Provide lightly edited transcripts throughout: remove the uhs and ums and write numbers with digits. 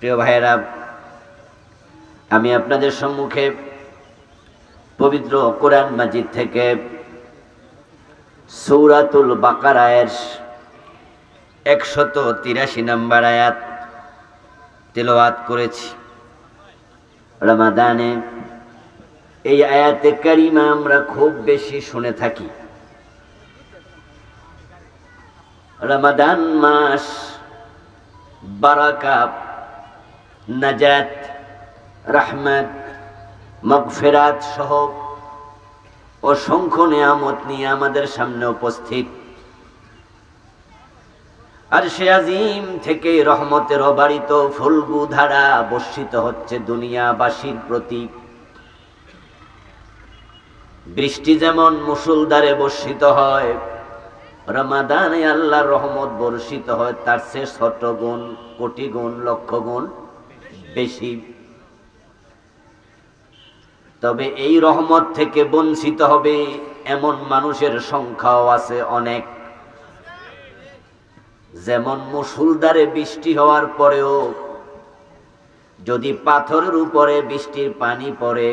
প্রিয় ভাইয়েরা, আমি আপনাদের সম্মুখে পবিত্র কোরআন মাজিদ থেকে সূরাতুল বাকারার 183 নম্বর আয়াত তেলাওয়াত করেছি। রমাদানে এই আয়াতে কারিমা আমরা খুব বেশি শুনে থাকি। রমাদান মাস বারাকাত, নাজাত, রহমত, মাগফিরাত সহ অসংখ্য নিয়ামত নিয়ে আমাদের সামনে উপস্থিত। আর সে আজিম থেকে রহমতের অবারিত ফুলগু ধারা বর্ষিত হচ্ছে দুনিয়াবাসীর প্রতি। বৃষ্টি যেমন মুষলধারে বর্ষিত হয়, রমাদানে আল্লাহর রহমত বর্ষিত হয় তার চেয়ে 100 গুণ, কোটি গুণ, লক্ষ গুণ বেশি। তবে এই রহমত থেকে বঞ্চিত হবে এমন মানুষের সংখ্যাও আছে অনেক। যেমন মুষলধারে বৃষ্টি হওয়ার পরেও যদি পাথরের উপরে বৃষ্টির পানি পড়ে,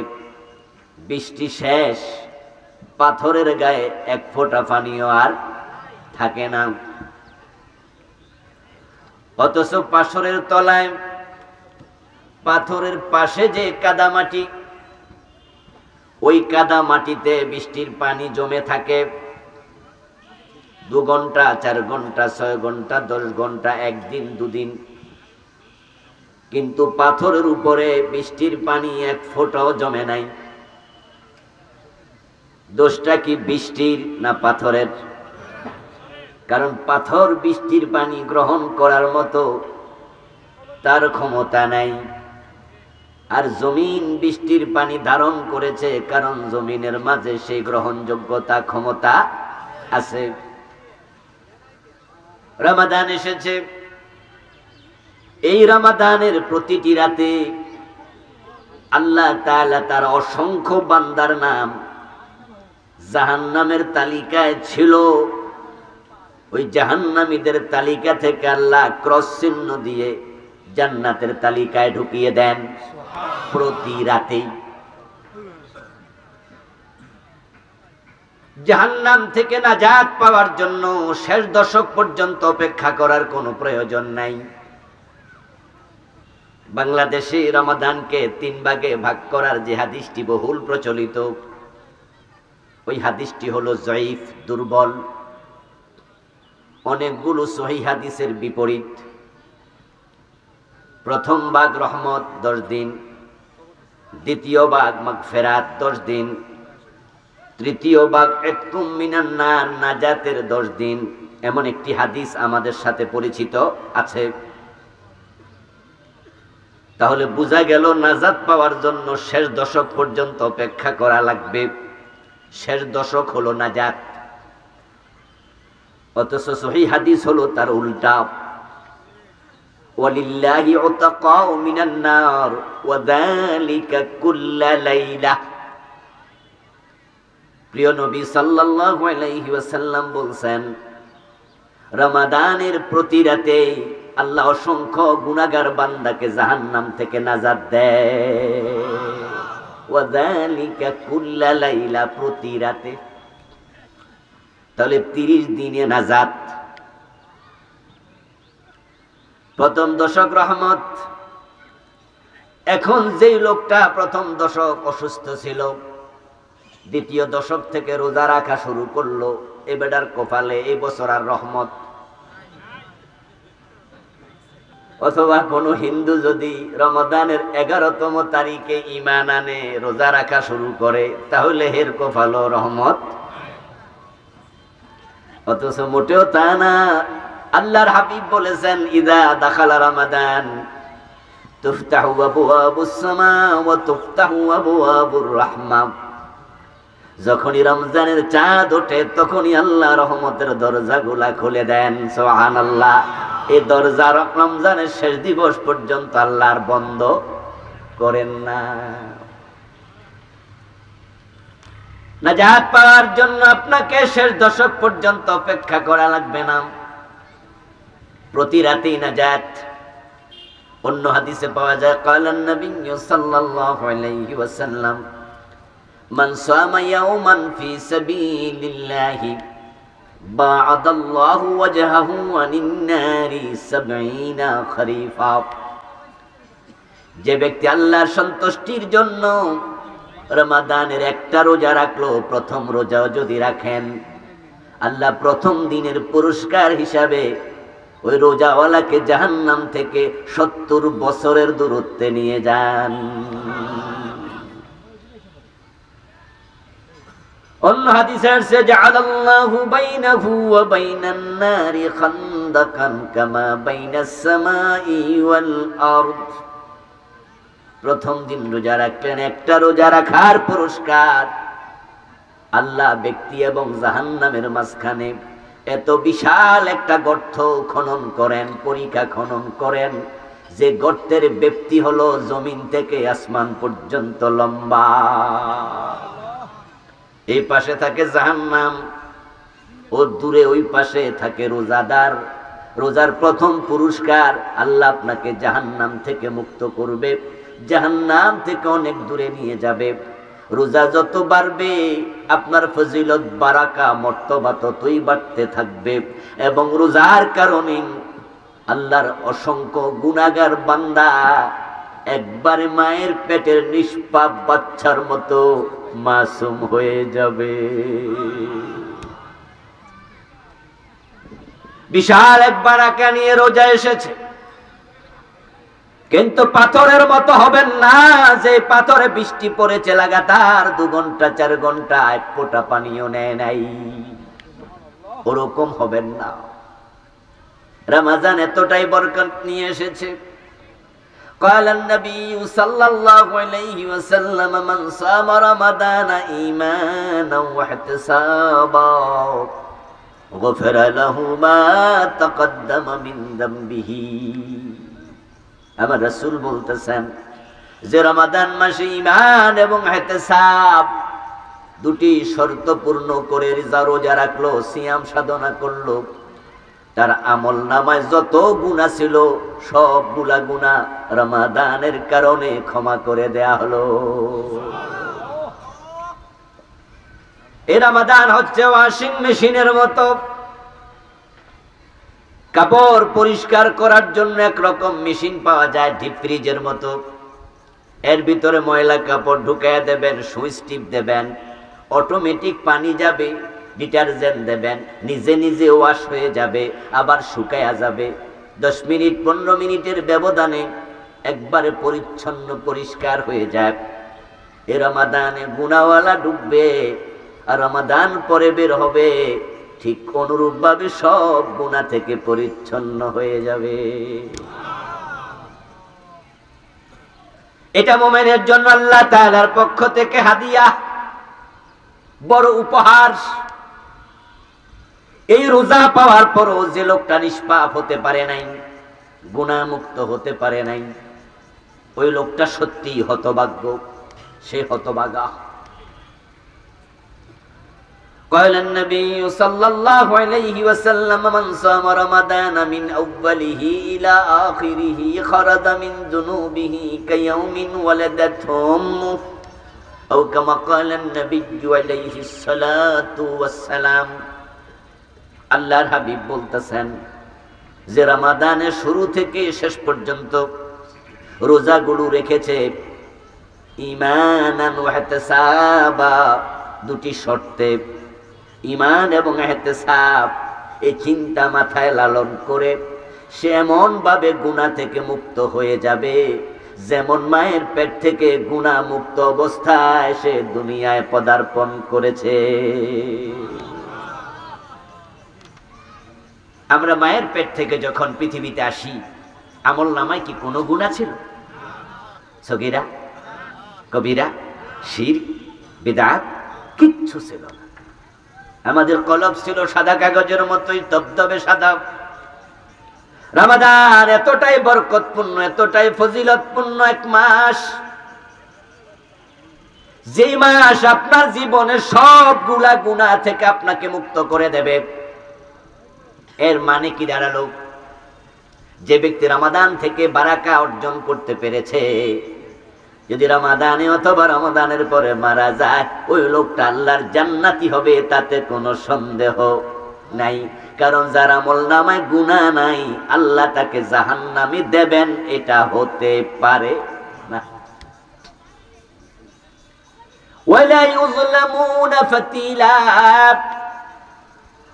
বৃষ্টি শেষ, পাথরের গায়ে এক ফোঁটা পানিও আর থাকে না। অথচ পাথরের তলায়, পাথরের পাশে যে কাদামাটি, ওই কাদা মাটিতে বৃষ্টির পানি জমে থাকে 2 ঘন্টা, 4 ঘন্টা, 6 ঘন্টা, 10 ঘন্টা, 1 দিন, 2 দিন। কিন্তু পাথরের উপরে বৃষ্টির পানি 1 ফোঁটাও জমে নাই। দোষটা কি বৃষ্টির না পাথরের? কারণ পাথর বৃষ্টির পানি গ্রহণ করার মতো তার ক্ষমতা নাই। আর জমিন বৃষ্টির পানি ধারণ করেছে, কারণ জমিনের মাঝে সেই গ্রহণযোগ্যতা, ক্ষমতা আছে। রমাদান এসেছে, এই রমাদানের প্রতিটি রাতে আল্লাহ তাআলা তার অসংখ্য বান্দার নাম জাহান্নামের তালিকায় ছিল। ওই জাহান্নামীদের তালিকা থেকে আল্লাহ ক্রস চিহ্ন দিয়ে জান্নাতের তালিকায় ঢুকিয়ে দেন প্রতি রাতেই। জাহান্নাম থেকে নাজাত পাওয়ার জন্য শেষ দশক পর্যন্ত অপেক্ষা করার কোনো প্রয়োজন নাই। বাংলাদেশে রমাদানকে 3 ভাগে ভাগ করার যে হাদিসটি বহুল প্রচলিত, ওই হাদিসটি হলো জয়ীফ, দুর্বল। অনেকগুলো সহিহ হাদিসের বিপরীত। প্রথম ভাগ রহমত 10 দিন, দ্বিতীয় ভাগ মাগফিরাত 10 দিন, তৃতীয় ভাগ ইতকুম মিনান নার, নাজাতের 10 দিন। এমন একটি হাদিস আমাদের সাথে পরিচিত আছে। তাহলে বোঝা গেল নাজাত পাওয়ার জন্য শেষ দশক পর্যন্ত অপেক্ষা করা লাগবে। শেষ দশক হলো নাজাত। অথচ সহিহ হাদিস হলো তার উল্টা। ওয়ালিল্লাহি উতাকাউ মিনান নার ওয়া যালিকা কুল্লা লাইলা। প্রিয় নবী সাল্লাল্লাহু আলাইহি ওয়াসাল্লাম বলেন, রমাদানের প্রতি রাতে আল্লাহ অসংখ্য গুনাহগার বান্দাকে জাহান্নাম থেকে নাজাত দেয়। ওয়া যালিকা কুল্লা লাইলা, প্রতি রাতে। তাহলে 30 দিনে নাজাত। প্রথম দশক রহমত। এখন যেই লোকটা প্রথম দশক অসুস্থ ছিল, দ্বিতীয় দশক থেকে রোজা রাখা শুরু করলো, এ বেটার কপালে এই বছর আর রহমত। অথবা কোনো হিন্দু যদি রমাদানের 11তম তারিখে ঈমান আনে, রোজা রাখা শুরু করে, তাহলে এর কপালও রহমত। অথচ মোটেও তা না। আল্লাহর হাবিব বলেছেন, ইদা দাখালা রমাদান তুফতাহু আবওয়াবুস সামা ওয়া তুফতাহু আবওয়াবুর রাহমা। যখনই রমজানের চাঁদ ওঠে তখনই আল্লাহ রহমতের দরজাগুলা খুলে দেন। সুবহানাল্লাহ। এই দরজা রমজানের শেষ দিবস পর্যন্ত আল্লাহর বন্ধ করেন না। নাজাত পাওয়ার জন্য আপনাকে শেষ দশক পর্যন্ত অপেক্ষা করা লাগবে না। প্রতি রাতেই নাজাত। অন্য হাদিসে পাওয়া যায় ক্বালান নবী সাল্লাল্লাহু আলাইহি ওয়াসাল্লাম মান সামা ইয়াওমান ফি সাবিলিল্লাহি বা'আদাল্লাহু ওয়াজহাহু আনিন নারি 70 খরিফা। যে ব্যক্তি আল্লাহর সন্তুষ্টির জন্য রমাদানের একটা রোজা রাখলো, প্রথম রোজাও যদি রাখেন, আল্লাহ প্রথম দিনের পুরস্কার হিসাবে ওই রোজাওয়ালাকে জাহান্নাম থেকে 70 বছরের দূরত্বে নিয়ে যান। অন্য হাদিসে আছে জাআলাল্লাহু বাইনাহু ওয়া বাইনান নারি খান্দাকান কামা বাইনাস সামাই ওয়াল আরদ। প্রথম দিন রোজা রাখলেন, একটা রোজা রাখার পুরস্কার আল্লাহ ব্যক্তি এবং জাহান্নামের মাঝখানে এত বিশাল একটা গর্ত খনন করেন, পরিখা খনন করেন, যে গর্তের ব্যাপ্তি হলো জমিন থেকে আসমান পর্যন্ত লম্বা। এই পাশে থাকে জাহান্নাম, ও দূরে ওই পাশে থাকে রোজাদার। রোজার প্রথম পুরস্কার আল্লাহ আপনাকে জাহান্নাম থেকে মুক্ত করবে, জাহান্নাম থেকে অনেক দূরে নিয়ে যাবে। রোজা যত বাড়বে আপনার ফজিলত বারাকা মর্তবা ততই বাড়তে থাকবে, এবং রোজার কারণে আল্লাহর অসংখ্য গুনাহগার বান্দা একবারে মায়ের পেটের নিষ্পাপ বাচ্চার মতো মাসুম হয়ে যাবে। বিশাল এক বারাকা নিয়ে রোজা এসেছে, কিন্তু পাথরের মতো হবেন না যে পাথরে বৃষ্টি পড়েছে লাগাতার 2 ঘন্টা 4 ঘন্টা, এক ফোঁটা পানিও নেয় নাই, ওরকম হবেন না। রমজান এতটাই বরকত নিয়ে এসেছে। قال النبي صلى الله عليه وسلم من صام رمضان إيمانا واحتسابا غفر له ما تقدم من ذنبه। আমার রাসূল বলতেছেন যে রমাদান মাসে ঈমান এবং ইহতিসাব দুটি শর্ত পূর্ণ করে রোজা রাখলো, সিয়াম সাধনা করলো, তার আমল নামায় যত গুনাহ ছিল সবগুলা গুনাহ রমাদানের কারণে ক্ষমা করে দেয়া হলো। এই রমাদান হচ্ছে ওয়াশিং মেশিনের মতো, কাপড় পরিষ্কার করার জন্য একরকম মেশিন পাওয়া যায়, ডিপ ফ্রিজের মতো। এর ভিতরে ময়লা কাপড় ঢুকাইয়া দেবেন, সুইচ টিপ দেবেন, অটোমেটিক পানি যাবে, ডিটারজেন্ট দেবেন, নিজে নিজে ওয়াশ হয়ে যাবে, আবার শুকায়া যাবে। 10 মিনিট 15 মিনিটের ব্যবধানে একবারে পরিচ্ছন্ন পরিষ্কার হয়ে যায়। এ রমাদানে গুনাহওয়ালা ডুববে, আর রমাদান পরে বের হবে, ঠিক অনুরূপ ভাবে সব গুনাহ থেকে পরিচ্ছন্ন হয়ে যাবে। এটা মুমিনের জন্য আল্লাহ তাআলার পক্ষ থেকে হাদিয়া, বড় উপহার। এই রোজা পাওয়ার পরও যে লোকটা নিষ্পাপ হতে পারে নাই, গুনাহ মুক্ত হতে পারে নাই, ওই লোকটা সত্যিই হতভাগ্য, সে হতভাগা। قال النبي صلى الله عليه وسلم من صام رمضان من أوله إلى آخره خرج من ذنوبه كيوم ولدته أمه أو كما قال النبي عليه الصلاة والسلام। আল্লাহর হাবিব বলতেছেন যে রমাদানের শুরু থেকে শেষ পর্যন্ত রোজাগুলো রেখেছে ঈমানান ওয়া ইহতিসাবা, দুটি শর্তে, ঈমান এবং ইহতিসাব। এই চিন্তা মাথায় লালন করে সে এমন ভাবে গুনাহ থেকে মুক্ত হয়ে যাবে যেমন মায়ের পেট থেকে গুনাহ মুক্ত অবস্থায় সে দুনিয়ায় পদার্পণ করেছে। আমরা মায়ের পেট থেকে যখন পৃথিবীতে আসি, আমল নামায় কি কোনো গুনাহ ছিল? সগীরা, কবিরা, শিরক, বিদআত কিচ্ছু ছিল না। আমাদের কলব ছিল সাদা কাগজের মতোই দবদবে সাদা। রমাদান এতটাই বরকতপূর্ণ, এতটাই ফজিলতপূর্ণ এক মাস, যেই মাস আপনার জীবনের সবগুলা গুনাহ থেকে আপনাকে মুক্ত করে দেবে। এর মানে কি দাঁড়ালো? যে ব্যক্তি রমাদান থেকে বারাকা অর্জন করতে পেরেছে, যদি রমাদানে অথবা রমাদানের পরে মারা যায়, ওই লোকটা আল্লাহর জান্নাতি হবে, তাতে কোনো সন্দেহ নাই। কারণ যার আমলনামায় গুনাহ নাই, আল্লাহ তাকে জাহান্নামে দেবেন, এটা হতে পারে না। ওয়ালা ইউযলামুনা ফাতিলা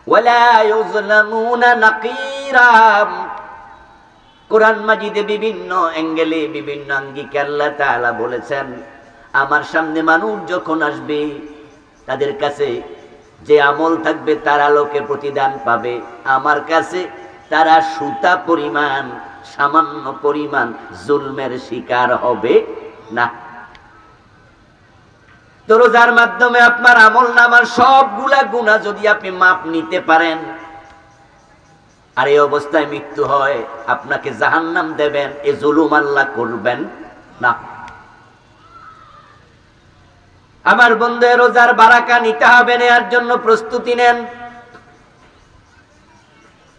ওয়ালা ইউযলামুনা নাকিরা। কোরআন মাজিদে বিভিন্ন অ্যাঙ্গেলে বিভিন্ন আঙ্গিকে আল্লাহ তাআলা বলেছেন, আমার সামনে মানুষ যখন আসবে, তাদের কাছে যে আমল থাকবে তার আলোকে প্রতিদান পাবে, আমার কাছে তারা সুতা পরিমাণ, সামান্য পরিমাণ জুলমের শিকার হবে না। তো রোজার মাধ্যমে আপনার আমলনামার সবগুলা গুনাহ যদি আপনি মাপ নিতে পারেন, আর এই অবস্থায় মৃত্যু হয়, আপনাকে জাহান্নাম দেবেন, এ জুলুম আল্লাহ করবেন না। আমার বন্ধু, রোজার বারাকা নিতে হবে, নেয়ার জন্য প্রস্তুতি নেন।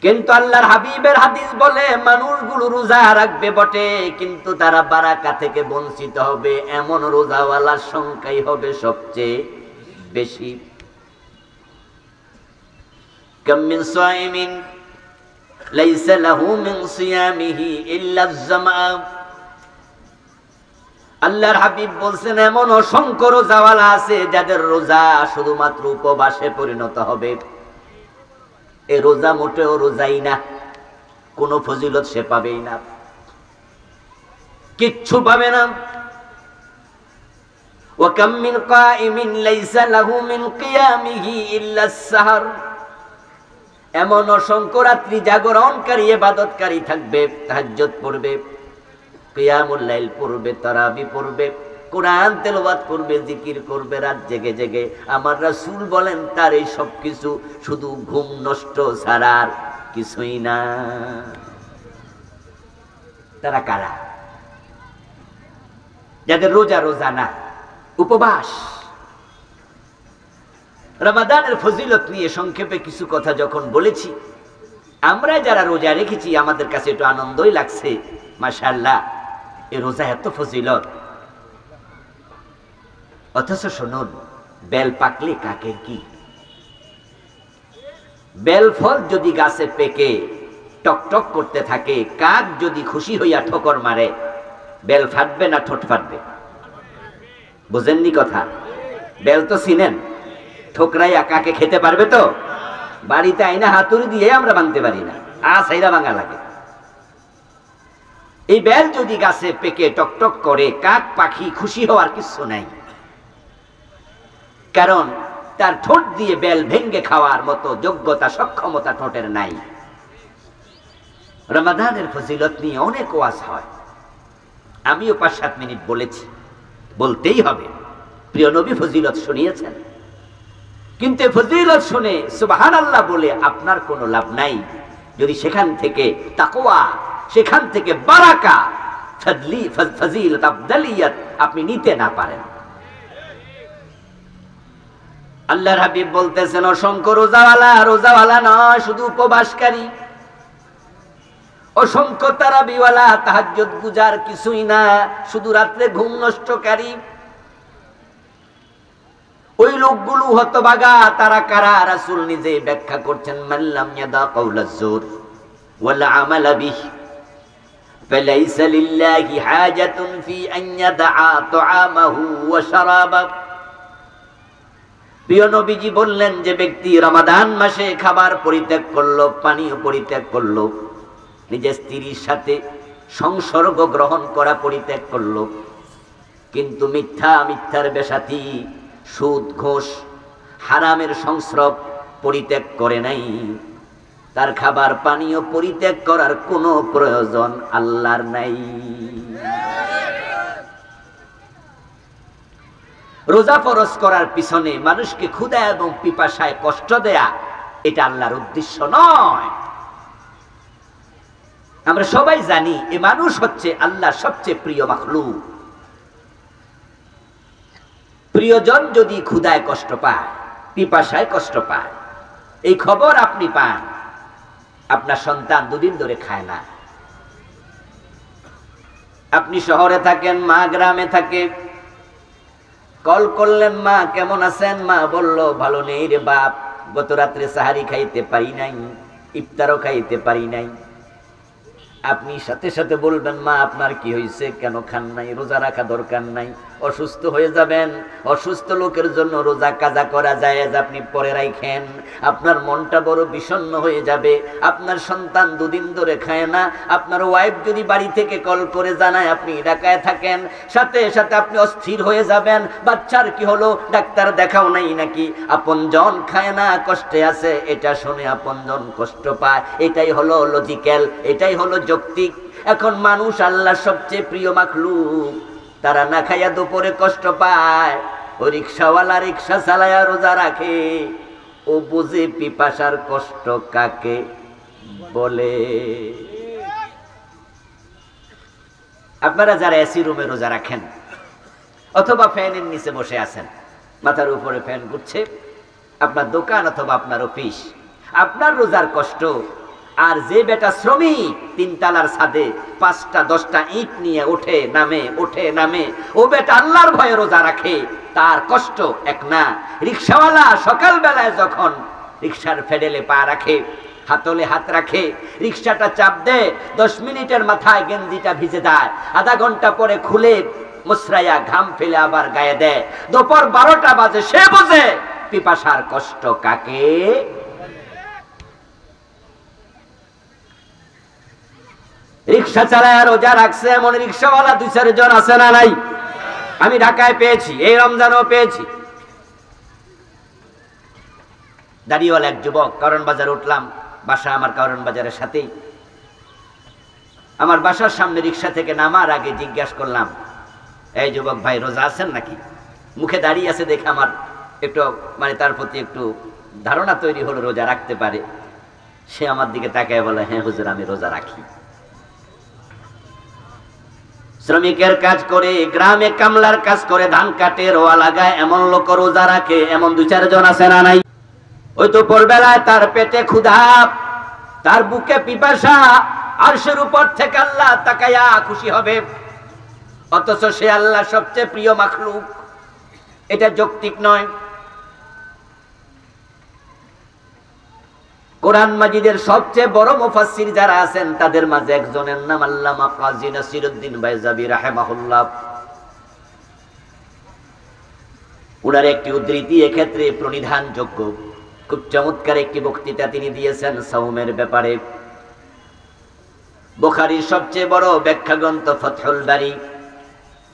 কিন্তু আল্লাহর হাবিবের হাদিস বলে, মানুষগুলো রোজা রাখবে বটে, কিন্তু তারা বারাকা থেকে বঞ্চিত হবে, এমন রোজাওয়ালার সংখ্যাই হবে সবচেয়ে বেশি। কাম মিন সাইমিন লাইসা লাহু মিন সিয়ামিহি ইল্লা আয-জামা। আল্লাহর হাবিব বলছেন, এমন অসংখ্য রোজাওয়ালা আছে যাদের রোজা শুধুমাত্র উপবাসে পরিণত হবে। এই রোজা মোটেও রোজাই না, কোনো ফজিলত সে পাবেই না, কিচ্ছু পাবে না। ওয়া কাম মিন কাইমিন লাইসা লাহু মিন কিয়ামিহি ইল্লা আস-সাহর। এমন অসংখ্য রাত্রি জাগরণকারী, ইবাদতকারী থাকবে, তাহাজ্জুদ পড়বে, কিয়ামুল লাইল পড়বে, তারাবি পড়বে, কোরআন তেলাওয়াত করবে, জিকির করবে রাত জেগে জেগে। আমার রাসূল বলেন, তার এই সব কিছু শুধু ঘুম নষ্ট ছাড়া আর কিছুই না। তারা কারা? যাদের রোজা রোজা না, উপবাস। রমাদানের ফজিলত নিয়ে সংক্ষেপে কিছু কথা যখন বলেছি, আমরা যারা রোজা রেখেছি আমাদের কাছে একটু আনন্দই লাগছে, মাশাআল্লাহ, এই রোজা এত ফজিলত। অথচ শুনুন, বেল পাকলে কাকের কি? বেল ফল যদি গাছে পেকে টকটক করতে থাকে, কাক যদি খুশি হইয়া ঠোকর মারে, বেল ফাটবে না ঠোঁট ফাটবে? বুঝেননি কথা? বেল তো চিনেন, ঠোকরাইয়া কাকে খেতে পারবে? তো বাড়িতে আইনা হাতুড়ি দিয়ে আমরা ভাঙতে পারি না, সাইরা ভাঙা লাগে। এই বেল যদি গাছে পেকে টকটক করে, কাক পাখি খুশি হওয়ার কিছু নাই, কারণ তার ঠোঁট দিয়ে বেল ভেঙ্গে খাওয়ার মতো যোগ্যতা, সক্ষমতা ঠোঁটের নাই। রমাদানের ফজিলত নিয়ে অনেক ওয়াজ হয়, আমিও ৫-৭ মিনিট বলেছি, বলতেই হবে। প্রিয় নবী ফজিলত শুনিয়েছেন, কিন্তু ফজিলত শুনে সুবহানাল্লাহ বলে আপনার কোনো লাভ নাই, যদি সেখান থেকে তাকওয়া, সেখান থেকে বারাকা, ফজিলত, আফদালিয়াত আপনি নিতে না পারেন। আল্লাহর হাবিব বলতেছেন, অসংখ্য রোজাওয়ালা, রোজাওয়ালা নয় শুধু উপবাসকারী, অসংখ্য তারাবিওয়ালা, তাহাজ্জুদ গুজার কিছুই না, শুধু রাত্রে ঘুম নষ্টকারী। ওই লোকগুলো হতভাগা, তারা কারা? রাসূল নিজে ব্যাখ্যা করছেন, মাল্লাম ইয়াদা কাওলাজ জুর ওয়াল আমালা বিহি ফালাইসা লিল্লাহি হাজাতুন ফি আন ইয়াদা তাআমাহু ওয়া শারাবাহু। প্রিয় নবীজি বললেন, যে ব্যক্তি রমাদান মাসে খাবার পরিত্যাগ করলো, পানীয় পরিত্যাগ করলো, নিজের স্ত্রীর সাথে সংসর্গ গ্রহণ করা পরিত্যাগ করলো, কিন্তু মিথ্যার বেশাতি, সুদ ঘোষ, হারামের সংস্রব পরিত্যাগ করে নাই, তার খাবার পানীয় পরিত্যাগ করার কোনো প্রয়োজন আল্লাহর নাই। রোজা ফরজ করার পিছনে মানুষকে ক্ষুধা এবং পিপাসায় কষ্ট দেয়া, এটা আল্লাহর উদ্দেশ্য নয়। আমরা সবাই জানি, এ মানুষ হচ্ছে আল্লাহর সবচেয়ে প্রিয় মাখলুক। প্রিয়জন যদি ক্ষুধায় কষ্ট পায়, পিপাসায় কষ্ট পায়, এই খবর আপনি পান, আপনার সন্তান 2 দিন ধরে খায় না, আপনি শহরে থাকেন, মা গ্রামে থাকে। কল করলেন, মা কেমন আছেন? মা বলল, ভালো নেই রে বাপ, গত রাত্রে সাহারি খাইতে পারি নাই, ইফতারও খাইতে পারি নাই। আপনি সাথে সাথে বলবেন, মা আপনার কি হয়েছে, কেন খান নাই? রোজা রাখা দরকার নাই, অসুস্থ হয়ে যাবেন। অসুস্থ লোকের জন্য রোজা কাজা করা যায়, আপনি পরে রাখেন। আপনার মনটা বড় বিষণ্ণ হয়ে যাবে। আপনার সন্তান দুদিন ধরে খায় না, আপনার ওয়াইফ যদি বাড়ি থেকে কল করে জানায় আপনি ঢাকায় থাকেন, সাথে সাথে আপনি অস্থির হয়ে যাবেন। বাচ্চার কি হলো, ডাক্তার দেখাও নাই নাকি? আপনজন খায় না, কষ্টে আছে, এটা শুনে আপনজন কষ্ট পায়। এটাই হলো লজিক্যাল, এটাই হলো যৌক্তিক। এখন মানুষ আল্লাহর সবচেয়ে প্রিয় মাখলুক, তারা না খাইয়া দুপুরে কষ্ট পায়। ও রিক্সাওয়ালা রিক্সা চালায়া রোজা রাখে, ও বুঝে পিপাসার কষ্ট কাকে বলে। আপনারা যারা এসি রুমে রোজা রাখেন অথবা ফ্যানের নিচে বসে আছেন, মাথার উপরে ফ্যান ঘুরছে, আপনার দোকান অথবা আপনার অফিস, আপনার রোজার কষ্ট আর যে বেটা শ্রমিক তিনতলার ছাদে 5টা 10টা ইট নিয়ে ওঠে নামে, ও বেটা আল্লাহর ভয়ে রোজা রাখে, তার কষ্ট এক না। রিক্সাওয়ালা সকাল বেলায় যখন রিক্সার ফেডেলে পা রাখে, হাতলে হাত রাখে, রিক্সাটা চাপ দেয়, 10 মিনিটের মাথায় গেঞ্জিটা ভিজে দেয়, আধা ঘন্টা পরে খুলে মুসরাইয়া ঘাম ফেলে আবার গায়ে দেয়। দুপুর 12টা বাজে, সে বোঝে পিপাসার কষ্ট কাকে। রিক্সা চালায় রোজা রাখছে এমন রিক্সাওয়ালা 2-4 জন আছে না নাই? আমি ঢাকায় পেয়েছি, এই রমজানও পেয়েছি। দাড়িওয়ালা এক যুবক, কারণ বাজার উঠলাম, বাসা আমার কারণ বাজারের সাথেই। আমার বাসার সামনে রিক্সা থেকে নামার আগে জিজ্ঞাসা করলাম, এই যুবক ভাই রোজা আছেন নাকি? মুখে দাঁড়িয়ে আছে দেখে আমার একটু তার প্রতি একটু ধারণা তৈরি হলো রোজা রাখতে পারে। সে আমার দিকে তাকায় বলে, হ্যাঁ হুজুর আমি রোজা রাখি। শ্রমিকের কাজ করে, গ্রামে কামলার কাজ করে, ধান কাটে, রোয়া লাগায়, এমন লোক রোজা রাখে এমন 2-4 জন আছে না নাই? ওই তো ভোরবেলায় তার পেটে ক্ষুধা, তার বুকে পিপাসা, আরশের উপর থেকে আল্লাহ তাকায়া খুশি হবে, অথচ সে আল্লাহ সবচেয়ে প্রিয় মাখলুক। এটা যৌক্তিক নয়। কোরআন মাজিদের সবচেয়ে বড় মুফাসসির যারা আছেন তাদের মাঝে একজনের নাম আল্লামা কাজী নাসিরউদ্দিন বাইজাবি রাহিমাহুল্লাহ। উনার একটি উদ্ধৃতি এক্ষেত্রে প্রণিধানযোগ্য। খুব চমৎকার একটি বক্তৃতা তিনি দিয়েছেন সাওমের ব্যাপারে। বুখারীর সবচেয়ে বড় ব্যাখ্যা গ্রন্থ ফাতহুল বারী,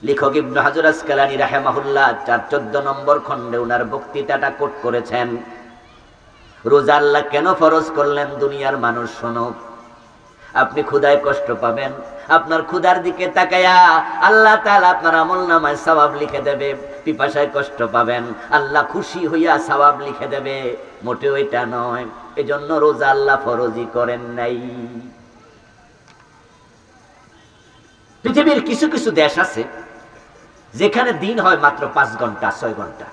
লেখক ইবনে হাজার আসকালানী রাহিমাহুল্লাহ 14 নম্বর খণ্ডে উনার বক্তৃতাটা কোট করেছেন। রোজা আল্লাহ কেন ফরজ করলেন? দুনিয়ার মানুষ শোনো, আপনি ক্ষুধায় কষ্ট পাবেন, আপনার ক্ষুধার দিকে তাকায়া আল্লাহ তাআলা আপনার আমলনামায় সওয়াব লিখে দেবে। পিপাসায় কষ্ট পাবেন, আল্লাহ খুশি হইয়া সওয়াব লিখে দেবে। মোটেও এটা নয়, এজন্য রোজা আল্লাহ ফরজই করেন নাই। পৃথিবীর কিছু কিছু দেশ আছে যেখানে দিন হয় মাত্র 5 ঘন্টা 6 ঘন্টা।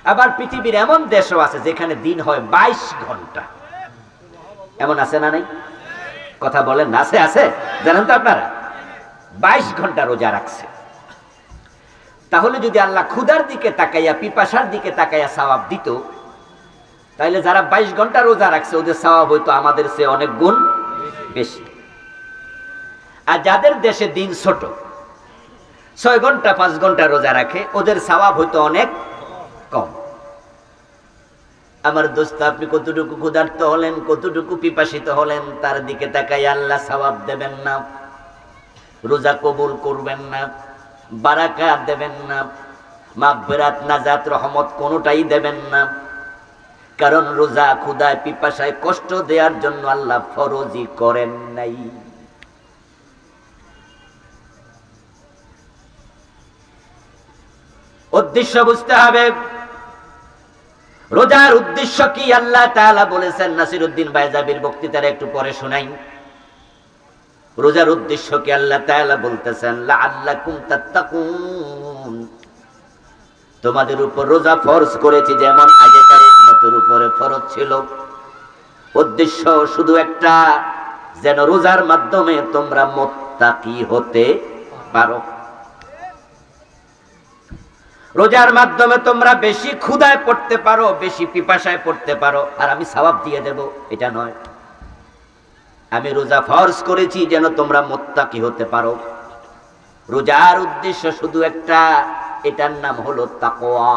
আবার পৃথিবীর এমন দেশও আছে যেখানে দিন হয় 22 ঘন্টা। এমন আছে না নাই? কথা বলেন না, আছে আছে, জানেন তো আপনারা? 22 ঘন্টা রোজা রাখছে। তাহলে যদি আল্লাহ ক্ষুধার দিকে তাকাইয়া পিপাসার দিকে তাকাইয়া সওয়াব দিত, তাহলে যারা 22 ঘন্টা রোজা রাখছে ওদের সওয়াব হইতো আমাদের চেয়ে অনেক গুণ বেশি। আর যাদের দেশে দিন ছোট, 6 ঘন্টা 5 ঘন্টা রোজা রাখে, ওদের সওয়াব হইতো অনেক কম। আমার দোস্ত, আপনি কতটুকু ক্ষুধার্ত হলেন, কতটুকু পিপাসিত হলেন, তার দিকে তাকাই আল্লাহ সওয়াব দেবেন না, রোজা কবুল করবেন না, বারাকাত দেবেন না, মাগফিরাত নাজাত রহমত কোনোটাই দেবেন না। কারণ রোজা ক্ষুধায় পিপাসায় কষ্ট দেওয়ার জন্য আল্লাহ ফরজই করেন নাই। উদ্দেশ্য বুঝতে হবে। রোজার উদ্দেশ্য কি আল্লাহ তাআলা বলেছেন। নাসিরউদ্দিন বাইজাবির বক্তৃতার একটু পরে শোনাই। রোজার উদ্দেশ্য কি আল্লাহ তাআলা বলতেছেন, লাআল্লাকুম তাত্তাকুন, তোমাদের উপর রোজা ফরজ করেছি যেমন আগেকার উম্মতের উপরে ফরজ ছিল। উদ্দেশ্য শুধু একটা, যেন রোজার মাধ্যমে তোমরা মুত্ত মুত্তাকি হতে পারো। রোজার মাধ্যমে তোমরা বেশি ক্ষুধায় পড়তে পারো, বেশি পিপাসায় পড়তে পারো, আর আমি সওয়াব দিয়ে দেব, এটা নয়। আমি রোজা ফরজ করেছি যেন তোমরা মুত্তাকি হতে পারো। রোজার উদ্দেশ্য শুধু একটা, এটার নাম হলো তাকওয়া।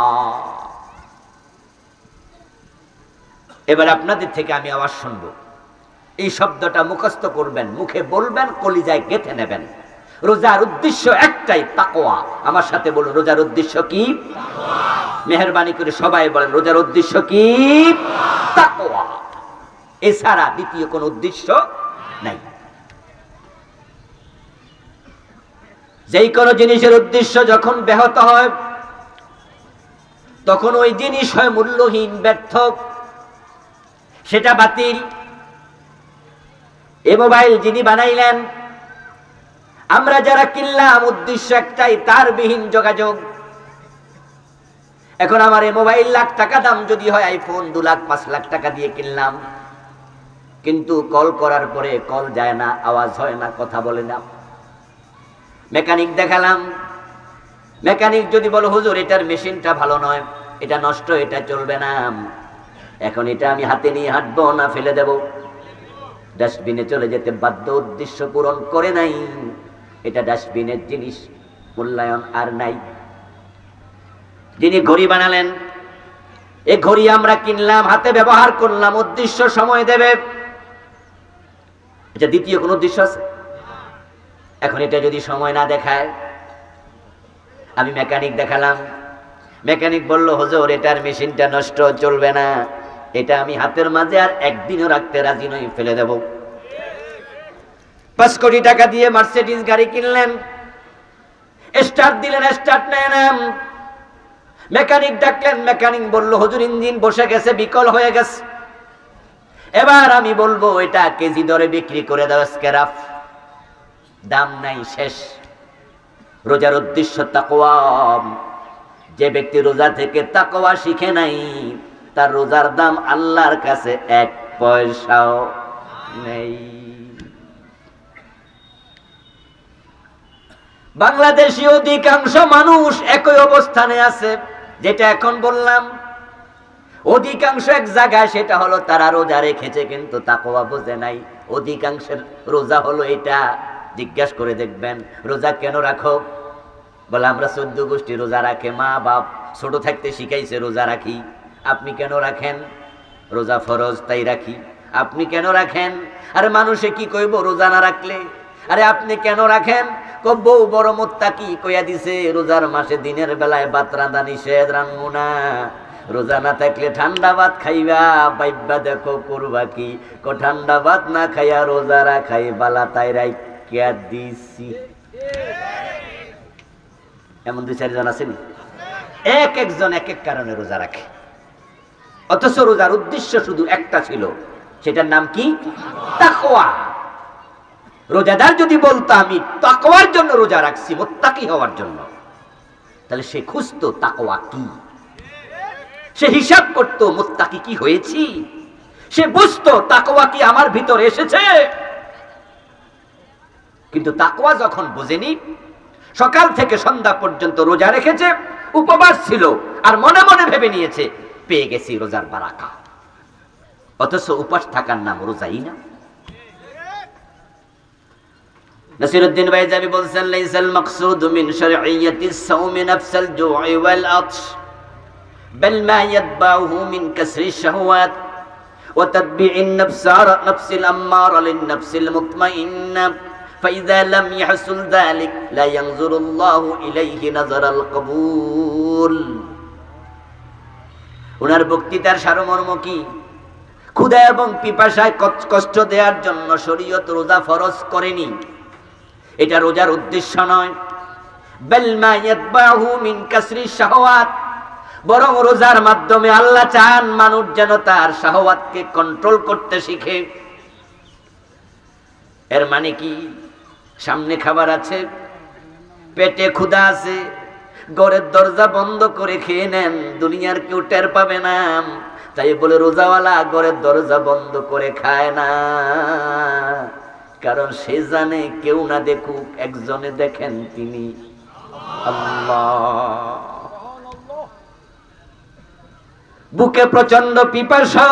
এবার আপনাদের থেকে আমি আওয়াজ শুনবো, এই শব্দটা মুখস্থ করবেন, মুখে বলবেন, কলিজায় গেঁথে নেবেন। রোজার উদ্দেশ্য একটাই, তাকওয়া। আমার সাথে বলুন, রোজার উদ্দেশ্য কি? মেহেরবানি করে সবাই বলেন, রোজার উদ্দেশ্য কি? তাকওয়া। এছাড়া দ্বিতীয় কোনো উদ্দেশ্য নাই। যেই কোনো জিনিসের উদ্দেশ্য যখন ব্যাহত হয়, তখন ওই জিনিস হয় মূল্যহীন, ব্যর্থ, সেটা বাতিল। এ মোবাইল যিনি বানাইলেন, আমরা যারা কিনলাম, উদ্দেশ্য একটাই, তার বিহীন যোগাযোগ। এখন আমার এই মোবাইল লাখ টাকা দাম যদি হয়, আইফোন 2 লাখ 5 লাখ টাকা দিয়ে কিনলাম, কিন্তু কল করার পরে কল যায় না, আওয়াজ হয় না, কথা বলে না। মেকানিক দেখালাম, মেকানিক যদি বলো হুজুর এটার মেশিনটা ভালো নয়, এটা নষ্ট, এটা চলবে না, এখন এটা আমি হাতে নিয়ে হাঁটবো না ফেলে দেব, ডাস্টবিনে চলে যেতে বাধ্য, উদ্দেশ্য পূরণ করে নাই, এটা ডাস্টবিনের জিনিস, মূল্যায়ন আর নাই। যিনি ঘড়ি বানালেন, এই ঘড়ি আমরা কিনলাম, হাতে ব্যবহার করলাম, উদ্দেশ্য সময় দেবে, এটা দ্বিতীয় কোন উদ্দেশ্য আছে? এখন এটা যদি সময় না দেখায়, আমি মেকানিক দেখালাম, মেকানিক বলল হুজুর এটার মেশিনটা নষ্ট, চলবে না, এটা আমি হাতের মাঝে আর একদিনও রাখতে রাজি নই, ফেলে দেব। 5 কোটি টাকা দিয়ে মার্সিডিজ গাড়ি কিনলেন, স্টার্ট দিলেন, স্টার্ট নেয় না, মেকানিক ডাকলেন, মেকানিক বলল হুজুর ইঞ্জিন বসে গেছে, বিকল হয়ে গেছে। এবার আমি বলবো এটা কেজি দরে বিক্রি করে দাও, স্ক্র্যাপ, দাম নাই, শেষ। রোজার উদ্দেশ্য তাকওয়া। যে ব্যক্তি রোজা থেকে তাকওয়া শিখে নাই, তার রোজার দাম আল্লাহর কাছে 1 পয়সাও নেই। বাংলাদেশী অধিকাংশ মানুষ একই অবস্থানে আছে, যেটা এখন বললাম। অধিকাংশ এক জায়গায়, সেটা হলো তারা রোজা রেখেছে কিন্তু তাকওয়া বোঝে নাই। অধিকাংশের রোজা হলো এটা। জিজ্ঞাসা করে দেখবেন, রোজা কেন রাখো? বলে আমরা 14 গোষ্ঠী রোজা রাখে, মা বাপ ছোট থাকতে শিখাইছে রোজা রাখি। আপনি কেন রাখেন? রোজা ফরজ তাই রাখি। আপনি কেন রাখেন? আরে মানুষে কি কইব রোজা না রাখলে? আরে আপনি কেন রাখেন? বউ বড় মুত্তাকি কইয়া দিছে রোজার মাসে দিনের বেলায় ভাত রাঁধা নিষেধ, রান্নু না। রোজা না থাকলে ঠান্ডা ভাত খাইবা, বাইবা দেখো করবা কি? ঠান্ডা ভাত না খাইয়া রোজা রাখাই বালা, তাই রাইখা দিছি। এমন 2-4 জন আছেনি? এক একজন এক এক কারণে রোজা রাখে, অথচ রোজার উদ্দেশ্য শুধু একটা ছিল, সেটার নাম কি? তাকওয়া। রোজাদার যদি বলতো আমি তাকওয়ার জন্য রোজা রাখছি, মুত্তাকি হওয়ার জন্য, তাহলে সে খুঁজতো তাকওয়া কি, সে হিসাব করতো মুত্তাকি কি হয়েছি, সে বুঝতো তাকওয়া কি আমার ভিতরে এসেছে। কিন্তু তাকওয়া যখন বোঝেনি, সকাল থেকে সন্ধ্যা পর্যন্ত রোজা রেখেছে, উপবাস ছিল, আর মনে মনে ভেবে নিয়েছে পেয়ে গেছি রোজার বারাকা, অথচ উপাস থাকার নাম রোজাই না। নাসিরউদ্দিন বাইজাবি বলছেন, লাইসাল মাকসুদু মিন শারঈয়্যাতিস সাওমি নাফসাল জু'i ওয়াল আতশ, বাল মা ইয়াতবাউহু মিন কাসরিশ শাহওয়াত ওয়া তাতবি'in নাফসিল আম্মারা লিন নাফসিল মুতমাইন্না, فإذا لم يحصل ذلك لا ينظر الله إليه نظر القبول। ওনার বক্তৃতার সারমর্ম কি? ক্ষুধা এবং পিপাসায় কষ্ট দেওয়ার জন্য শরীয়ত রোজা ফরজ করেনি, এটা রোজার উদ্দেশ্য নয়। বাল মা ইয়াতবাহু মিন কাসরি শাহওয়াত, বরং রোজার মাধ্যমে আল্লাহ চান মানুষ যেন তার শাহওয়াতকে কন্ট্রোল করতে শিখে। এর মানে কি? সামনে খাবার আছে, পেটে ক্ষুধা আছে, ঘরের দরজা বন্ধ করে খেয়ে নেন, দুনিয়ার কেউ টের পাবে না। তাই বলে রোজাওয়ালা ঘরের দরজা বন্ধ করে খায় না, কারণ সে জানে কেউ না দেখুক, একজনে দেখেন, তিনি আল্লাহ। বুকে প্রচন্ড পিপাসা,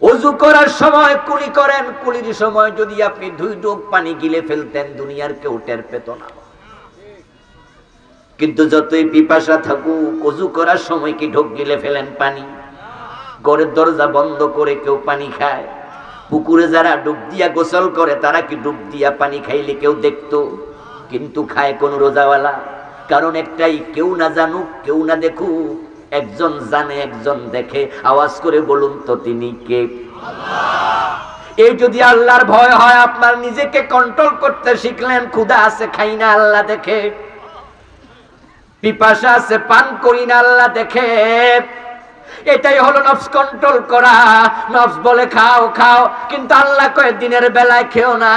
ওযু করার সময় কুলি করেন, কুলির সময় যদি আপনি 2 ঢোক পানি গিলে ফেলতেন দুনিয়ার কেউ টের পেত না। কিন্তু যতই পিপাসা থাকুক, ওযু করার সময় কি ঢোক গিলে ফেলেন পানি? ঘরের দরজা বন্ধ করে কেউ পানি খায়? পুকুরে যারা ডুব দিয়া গোসল করে তারা কি ডুব দিয়া পানি খাইলে কেউ দেখতো? কিন্তু খায় কোন রোজাওয়ালা? কারণ একটাই, কেউ না জানুক, কেউ না দেখুক, একজন জানে একজন দেখে। আওয়াজ করে বলুন তো তিনি কে? আল্লাহ। এই যদি আল্লাহর ভয় হয়, আপনার নিজেকে কন্ট্রোল করতে শিখলেন। ক্ষুধা আছে, খাই না, আল্লাহ দেখে। পিপাসা আছে, পান করি না, আল্লাহ দেখে। এটাই হলো নফস কন্ট্রোল করা। নফস বলে খাও খাও, কিন্তু আল্লাহ কয় দিনের বেলায় খেও না।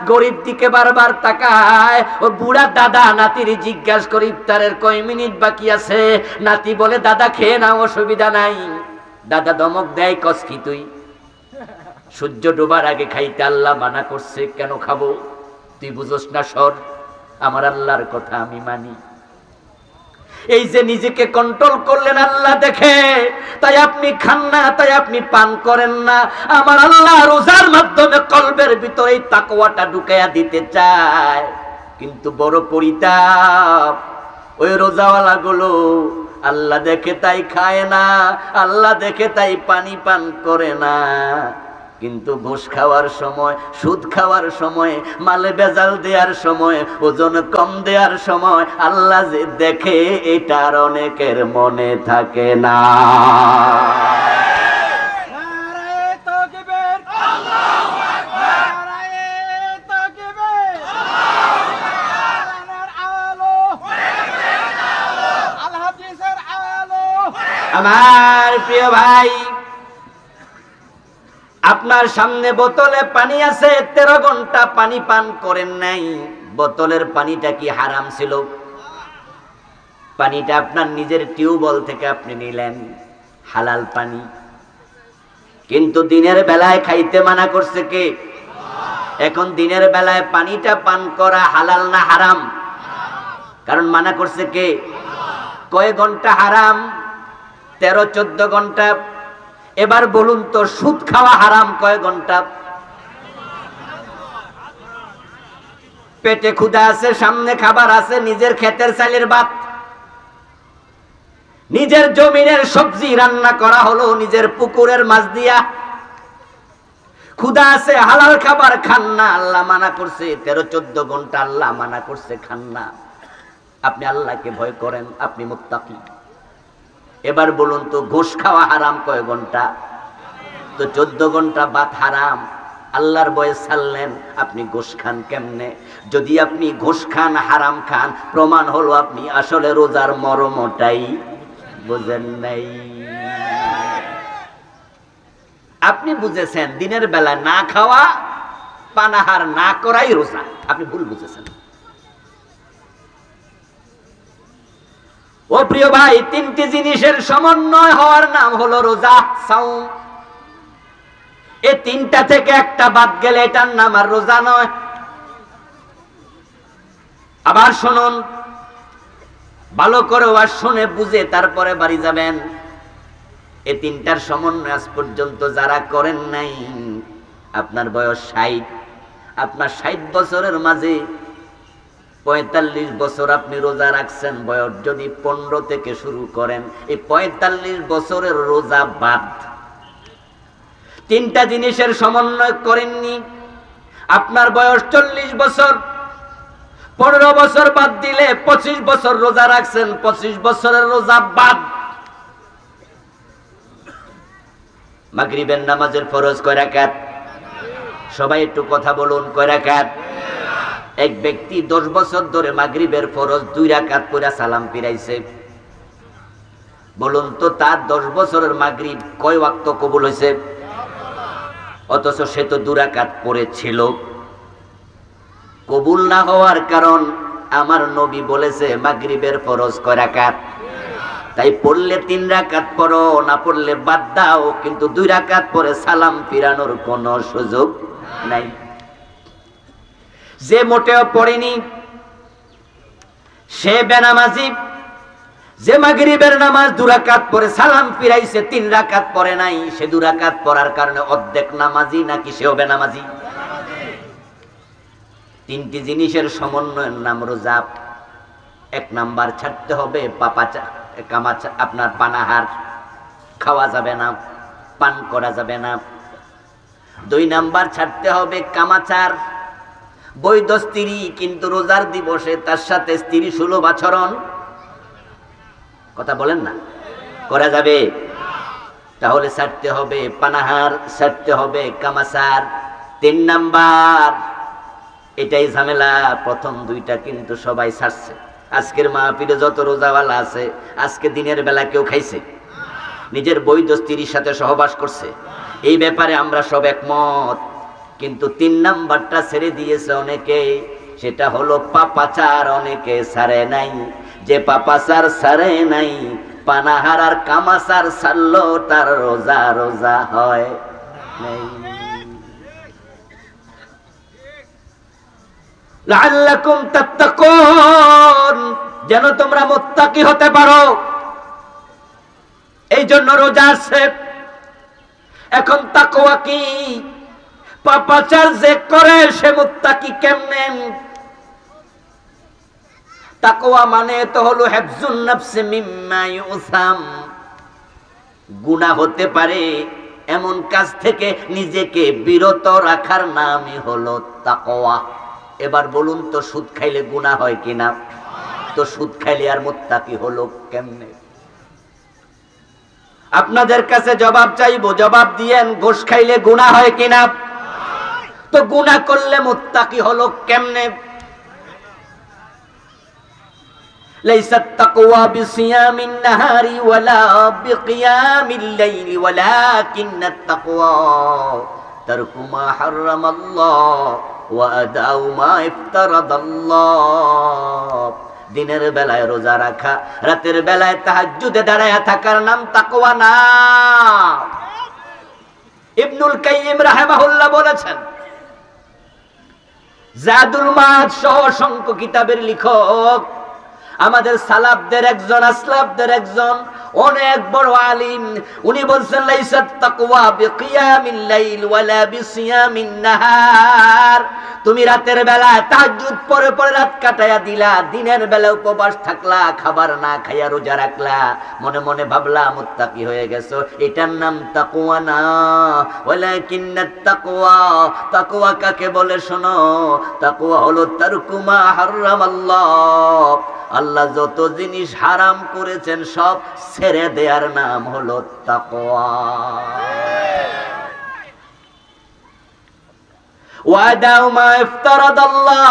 গরিব দিকে বারবার তাকায়। ও বুড়া দাদা নাতির জিজ্ঞাসা করে ইফতারের কয় মিনিট বাকি আছে? নাতি বলে দাদা খেয়ে নাও, অসুবিধা নাই। দাদা ধমক দেয়, কস কি তুই? সূর্য ডোবার আগে খাইতে আল্লাহ মানা করছে, কেন খাবো? তুই বুঝোস না? সর, আমার আল্লাহর কথা আমি মানি। এই যে নিজেকে কন্ট্রোল করলেন, আল্লাহ দেখে, তাই আপনি খান না, তাই আপনি পান করেন না। আমার আল্লাহ রোজার মাধ্যমে কলবের ভিতরে তাকওয়াটা ঢুকাইয়া দিতে চায়। কিন্তু বড় পরিতাপ, ওই রোজাওয়ালা গুলো আল্লাহ দেখে তাই খায় না, আল্লাহ দেখে তাই পানি পান করে না। কিন্তু ঘুষ খাওয়ার সময়, সুদ খাওয়ার সময়, মালে বেজাল দেওয়ার সময়, ওজন কম দেওয়ার সময় আল্লাহ যে দেখে, এটার অনেকের মনে থাকে না। আমার প্রিয় ভাই, আপনার সামনে বোতলে পানি আছে, 13 ঘন্টা পানি পান করেন নাই। বোতলের পানিটা কি হারাম ছিল? পানিটা আপনার নিজের টিউবওয়েল থেকে আপনি নিলেন, হালাল পানি। কিন্তু দিনের বেলায় খাইতে মানা করছে কে? এখন দিনের বেলায় পানিটা পান করা হালাল না হারাম? কারণ মানা করছে কে? কয় ঘন্টা হারাম? 13-14 ঘন্টা। এবার বলুন তো, সুদ খাওয়া হারাম কয় ঘন্টা? পেটে ক্ষুধা আছে, সামনে খাবার আছে, নিজের ক্ষেতের চালের ভাত, নিজের জমিনের সবজি রান্না করা হলো নিজের পুকুরের মাছ দিয়া। ক্ষুধা আছে, হালাল খাবার খান না, আল্লাহ মানা করছে। 13-14 ঘন্টা আল্লাহ মানা করছে, খান না। আপনি আল্লাহকে ভয় করেন, আপনি মুত্তাকি। এবার বলুন তো, ঘুষ খাওয়া হারাম কয় ঘন্টা? তো 14 ঘন্টা ভাত হারাম। আল্লাহর ভয়ে ছাড়লেন, আপনি ঘুষ খান কেমনে? যদি আপনি ঘুষ খান, হারাম খান, প্রমাণ হলো আপনি আসলে রোজার মর্মটাই বুঝেন নাই। আপনি বুঝেছেন দিনের বেলা না খাওয়া, পানাহার না করাই রোজা। আপনি ভুল বুঝেছেন। ও প্রিয় ভাই, 3টি জিনিসের সমন্বয় হওয়ার নাম হলো রোজা, সাওম। এই 3টা থেকে একটা বাদ গেলে এটার নাম আর রোজা নয়। আবার শুনুন, ভালো করে ওয়াজ শুনে বুঝে তারপরে বাড়ি যাবেন। এই 3টার সমন্বয় আজ পর্যন্ত যারা করেন নাই, আপনার বয়স 60, আপনার 60 বছরের মাঝে 45 বছর আপনি রোজা রাখছেন। বয়স যদি 15 থেকে শুরু করেন, এই 45 বছরের রোজা বাদ। 3টা জিনিসের সমন্বয় করেননি। আপনার বয়স 40 বছর, 15 বছর বাদ দিলে 25 বছর রোজা রাখছেন, 25 বছরের রোজা বাদ। মাগরিবের নামাজের ফরজ কয় রাকাত? সবাই একটু কথা বলুন, কয় রাকাত? এক ব্যক্তি 10 বছর ধরে মাগরিবের ফরজ 2 রাকাত পড়া সালাম ফিরাইছে। বলুন তো, তার 10 বছরের মাগরিব কয় ওয়াক্ত কবুল হয়েছে? অথচ সে তো 2 রাকাত পড়েছিল। কবুল না হওয়ার কারণ, আমার নবী বলেছে মাগরিবের ফরজ কয় রাকাত? তাই পড়লে 3 রাকাত পড়ো, না পড়লে বাদ দাও, কিন্তু 2 রাকাত পরে সালাম ফিরানোর কোনো সুযোগ নাই। যে মোটেও পড়েনি সে বেনামাজি, যে মাগরিবের নামাজ 2 রাকাত পড়ে সালাম ফিরাইছে 3 রাকাত পড়ে নাই, সে 2 রাকাত পড়ার কারণে অর্ধেক নামাজি নাকি সেও বেনামাজি? তিনটি জিনিসের সমন্বয়ের নাম রোজা। 1 নাম্বার ছাড়তে হবে আপনার পানাহার, খাওয়া যাবে না, পান করা যাবে না। 2 নাম্বার ছাড়তে হবে কামাচার, বৈধ স্ত্রী কিন্তু রোজার দিবসে তার সাথে স্ত্রী সুলভ আচরণ, কথা বলেন না, করা যাবে? তাহলে ছাড়তে হবে পানাহার, ছাড়তে হবে কামাচার। 3 নাম্বার, এটাই ঝামেলা, প্রথম 2টা কিন্তু সবাই ছাড়ছে। আজকের মাহফিলে যত রোজাওয়ালা আছে আজকে দিনের বেলা কেউ খাইছে? নিজের বৈধ স্ত্রীর সাথে সহবাস করছে? এই ব্যাপারে আমরা সব একমত। কিন্তু 3 নাম্বারটা ছেড়ে দিয়েছে অনেকে, সেটা হলো পাপাচার। অনেকে ছাড়ে নাই। যে পাপাচার ছাড়ে নাই, পানাহার আর কামাচার ছাড়লো, তার রোজা রোজা হয় নাই। লাআল্লাকুম তাত্তাকুন, যেন তোমরা মুত্তাকি হতে পারো, এই জন্য রোজা আছে। এখন তাকওয়া কি? পাপাচার যে করে সে মুত্তাকি কেমনে? তাকওয়া মানে তো হলো হিফজুন নাফসি মিম্মা ইউসাম, গুনাহ হতে পারে এমন কাজ থেকে নিজেকে বিরত রাখার নামই হলো তাকওয়া। এবার বলুন তো, সুদ খাইলে গুনাহ হয় কিনা? তো সুদ খাইলে আর মুত্তাকি হলো কেমনে? আপনাদের কাছে জবাব চাইবো, জবাব দিয়েন, ঘুষ খাইলে গুনাহ হয় কিনা? তো গুনাহ করলে মুত্তাকি হলো কেমনে? লাইসাত তাকওয়া বিসিয়ামিন নাহারি ওয়ালা বিকিয়ামিল লাইলি ওয়ালাকিন্নাত তাকওয়া তারকু মা হারামাল্লাহ ওয়া আদাউ মা ইফতারাদাল্লাহ। দিনের বেলায় রোজা রাখা, রাতের বেলায় তাহাজ্জুদে দাঁড়ায়া থাকার নাম তাকওয়া না। ইবনুল কাইয়িম রাহিমাহুল্লাহ বলেছেন, জাদুল মাআদ সহ অসংখ্য কিতাবের লেখক, আমাদের সালাফদের একজন, আসলাফদের একজন অনেক বড় আলিম, উনি বলছেন লাইসাত তাকওয়া বিকিয়ামিল লাইল ওয়ালা বিসিয়ামিন নাহার। তুমি রাতের বেলা তাহাজ্জুদ পড়ে পড়ে রাত কাটায়া দিলা, দিনের বেলা উপবাস থাকলা, খাবার না খাইয়া রোজা রাখলা, মনে মনে ভাবলা মুত্তাকি হয়ে গেছো, এটার নাম তাকওয়া না। ওয়ালাকিন্নাত তাকওয়া, তাকওয়া কাকে বলে শোনো, তাকওয়া হলো তারকু মা হারামাল্লাহ, আল্লাহ যত জিনিস হারাম করেছেন সব ছেড়ে দেওয়ার নাম হলো তাকওয়া। ওয়াদাউ মা ইফতারাদাল্লাহ,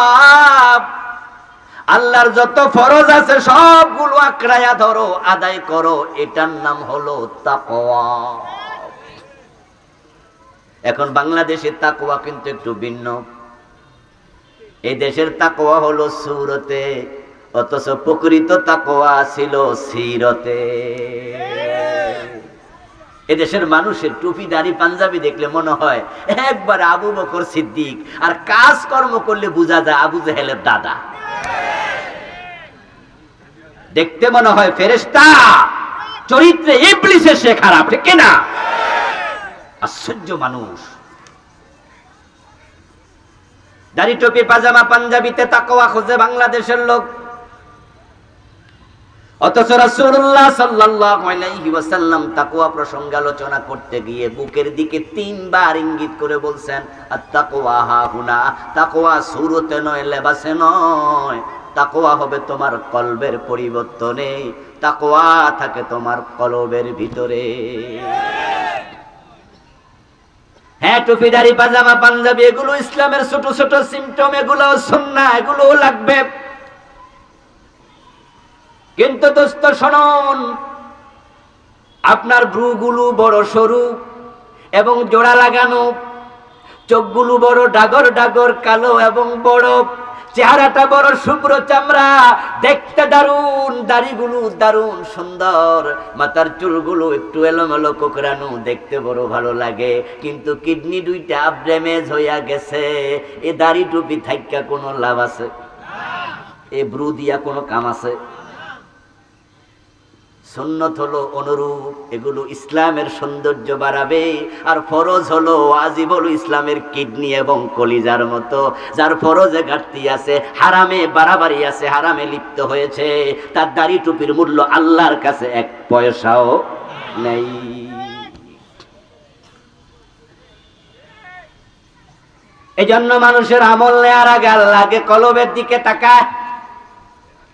আল্লাহর যত ফরজ আছে সবগুলো আঁকড়ায়া ধরো, আদায় করো, এটার নাম হলো তাকওয়া। এখন বাংলাদেশের তাকওয়া কিন্তু একটু ভিন্ন। এই দেশের তাকওয়া হলো সুরতে, অথচ প্রকৃত তাকওয়া ছিল সিরতে। এদেশের মানুষের টুপি দাড়ি পাঞ্জাবি দেখলে মনে হয় একবার আবু বকর সিদ্দিক, আর কাজ কর্ম করলে বোঝা যায় আবু জেহেলের দাদা। দেখতে মনে হয় ফেরেশতা, চরিত্রে ইবলিসের সে খারাপ, ঠিক না? আশ্চর্য মানুষ। দাড়ি টুপি পাজামা পাঞ্জাবিতে তাকওয়া খোঁজে বাংলাদেশের লোক, অথচ রাসূলুল্লাহ সাল্লাল্লাহু আলাইহি ওয়াসাল্লাম তাকওয়া প্রসঙ্গে আলোচনা করতে গিয়ে বুকের দিকে 3 বার ইঙ্গিত করে বলছেন, আত-তাকওয়া হাহুনা, তাকওয়া সুরতে নয়, লেবাসে নয়, তাকওয়া হবে তোমার কলবের পরিবর্তনে, তাকওয়া থাকে তোমার কলবের ভিতরে। হ্যাঁ, টুপি দাড়ি পাজামা পাঞ্জাবি এগুলো ইসলামের ছোট ছোট সিম্পটম, এগুলো সুন্নাহ, এগুলো লাগবে। কিন্তু দোস্ত শুনুন, আপনার ভ্রুগুলো বড় সরু এবং জোড়া লাগানো, চোখগুলো বড় ডাগর ডাগর কালো এবং বড়, চেহারাটা বড় শুভ্র চামড়া, দেখতে দারুণ, দাড়িগুলো দারুণ সুন্দর, মাথার চুলগুলো একটু এলোমেলো কোকড়ানো, দেখতে বড় ভালো লাগে, কিন্তু কিডনি দুইটা ড্যামেজ হইয়া গেছে। এ দাড়ি টুপি থাইকা কোনো লাভ আছে? এ ব্রু দিয়া কোনো কাম আছে? সুন্নত হলো অনুরূপ, এগুলো ইসলামের সৌন্দর্য বাড়াবে, আর ফরজ হলো ওয়াজিব হলো ইসলামের কিডনি এবং কলিজার মতো। যার ফরজে ঘাটতি আছে, হারামে বাড়াবাড়ি আছে, হারামে লিপ্ত হয়েছে, তার দাড়ি টুপির মূল্য আল্লাহর কাছে এক পয়সাও নেই। এই জন্য মানুষের আমল নেওয়ার আগে আল্লাহকে কলবের দিকে তাকায়।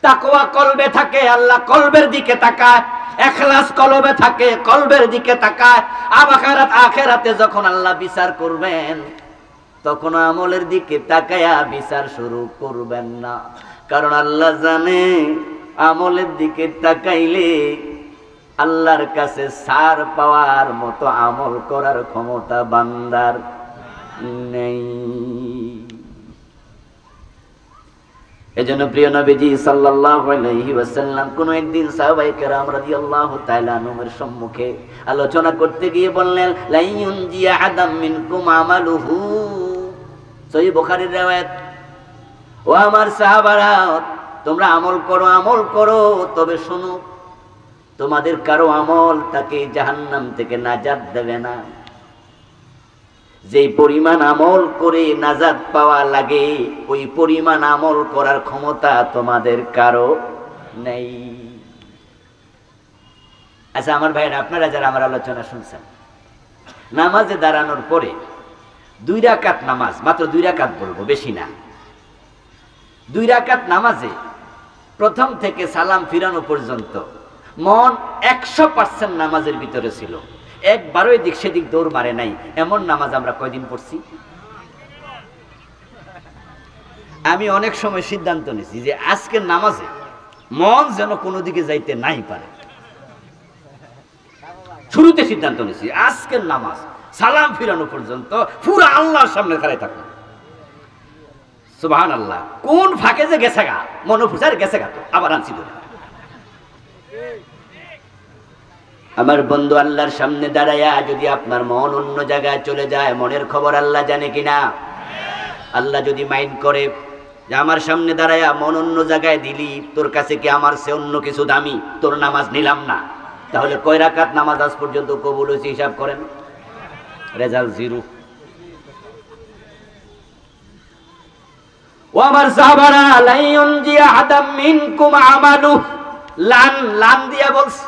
তাকওয়া কলবে থাকে, আল্লাহ কলবের দিকে তাকায়। ইখলাস কলবে থাকে, কলবের দিকে তাকায়। আখিরাতে যখন আল্লাহ বিচার করবেন, তখন আমলের দিকে তাকায়া বিচার শুরু করবেন না, কারণ আল্লাহ জানে আমলের দিকে তাকাইলে আল্লাহর কাছে ছাড় পাওয়ার মতো আমল করার ক্ষমতা বান্দার নেই। এজন্য প্রিয় নবীজি সাল্লাল্লাহু আলাইহি ওয়াসাল্লাম কোন একদিন সাহাবায়ে কেরাম রাদিয়াল্লাহু তাআলা আনহুর সম্মুখে আলোচনা করতে গিয়ে বললেন, লা ইউনজিয়া আদাম মিনকুম আমালুহু। সহিহ বুখারীর riwayat। ও আমার সাহাবারা, তোমরা আমল করো, তবে শোনো, তোমাদের কারো আমল তাকে জাহান্নাম থেকে নাজাত দেবে না। যেই পরিমাণ আমল করে নাজাত পাওয়া লাগে, ওই পরিমাণ আমল করার ক্ষমতা তোমাদের কারো নেই। আচ্ছা আমার ভাইয়েরা, আপনারা যারা আমার আলোচনা শুনছেন, নামাজে দাঁড়ানোর পরে 2 রাকাত নামাজ, মাত্র 2 রাকাত বলবো, বেশি না, 2 রাকাত নামাজে প্রথম থেকে সালাম ফিরানো পর্যন্ত মন 100% নামাজের ভিতরে ছিল, একবারও এদিক সেদিক দৌড় মারে নাই। এমন নামাজ আমরা কয়দিন পড়ছি? আমি অনেক সময় সিদ্ধান্ত নিয়েছি যে আজকের নামাজে মন যেন কোনো দিকে যাইতে নাই পারে। শুরুতে সিদ্ধান্ত নিয়েছি আজকের নামাজ সালাম ফিরানো পর্যন্ত পুরো আল্লাহর সামনে খাড়াই থাকবো। সুবহানাল্লাহ, কোন ফাঁকে যে গেছে গা, মনোপুজার গেছে গা, তো আবার আনছি ধরে। আমার বন্ধু, আল্লাহর সামনে দাঁড়ায়া যদি আপনার মন অন্য জায়গায় চলে যায়, মনের খবর আল্লাহ জানে কিনা? আল্লাহ যদি মাইন্ড করে যে আমার সামনে দাঁড়ায়া মন অন্য জায়গায় দিলি, তোর কাছে কি আমার সে অন্য কিছু দামি, তোর নামাজ নিলাম না, তাহলে কয় রাকাত নামাজ আজ পর্যন্ত কবুল হয়েছে হিসাব করেন? রেজাল্ট 0। ও আমার সাহাবারা, লা ইউনজিয়া আদাম মিনকুম আমালু, লান দিয়া বলছে,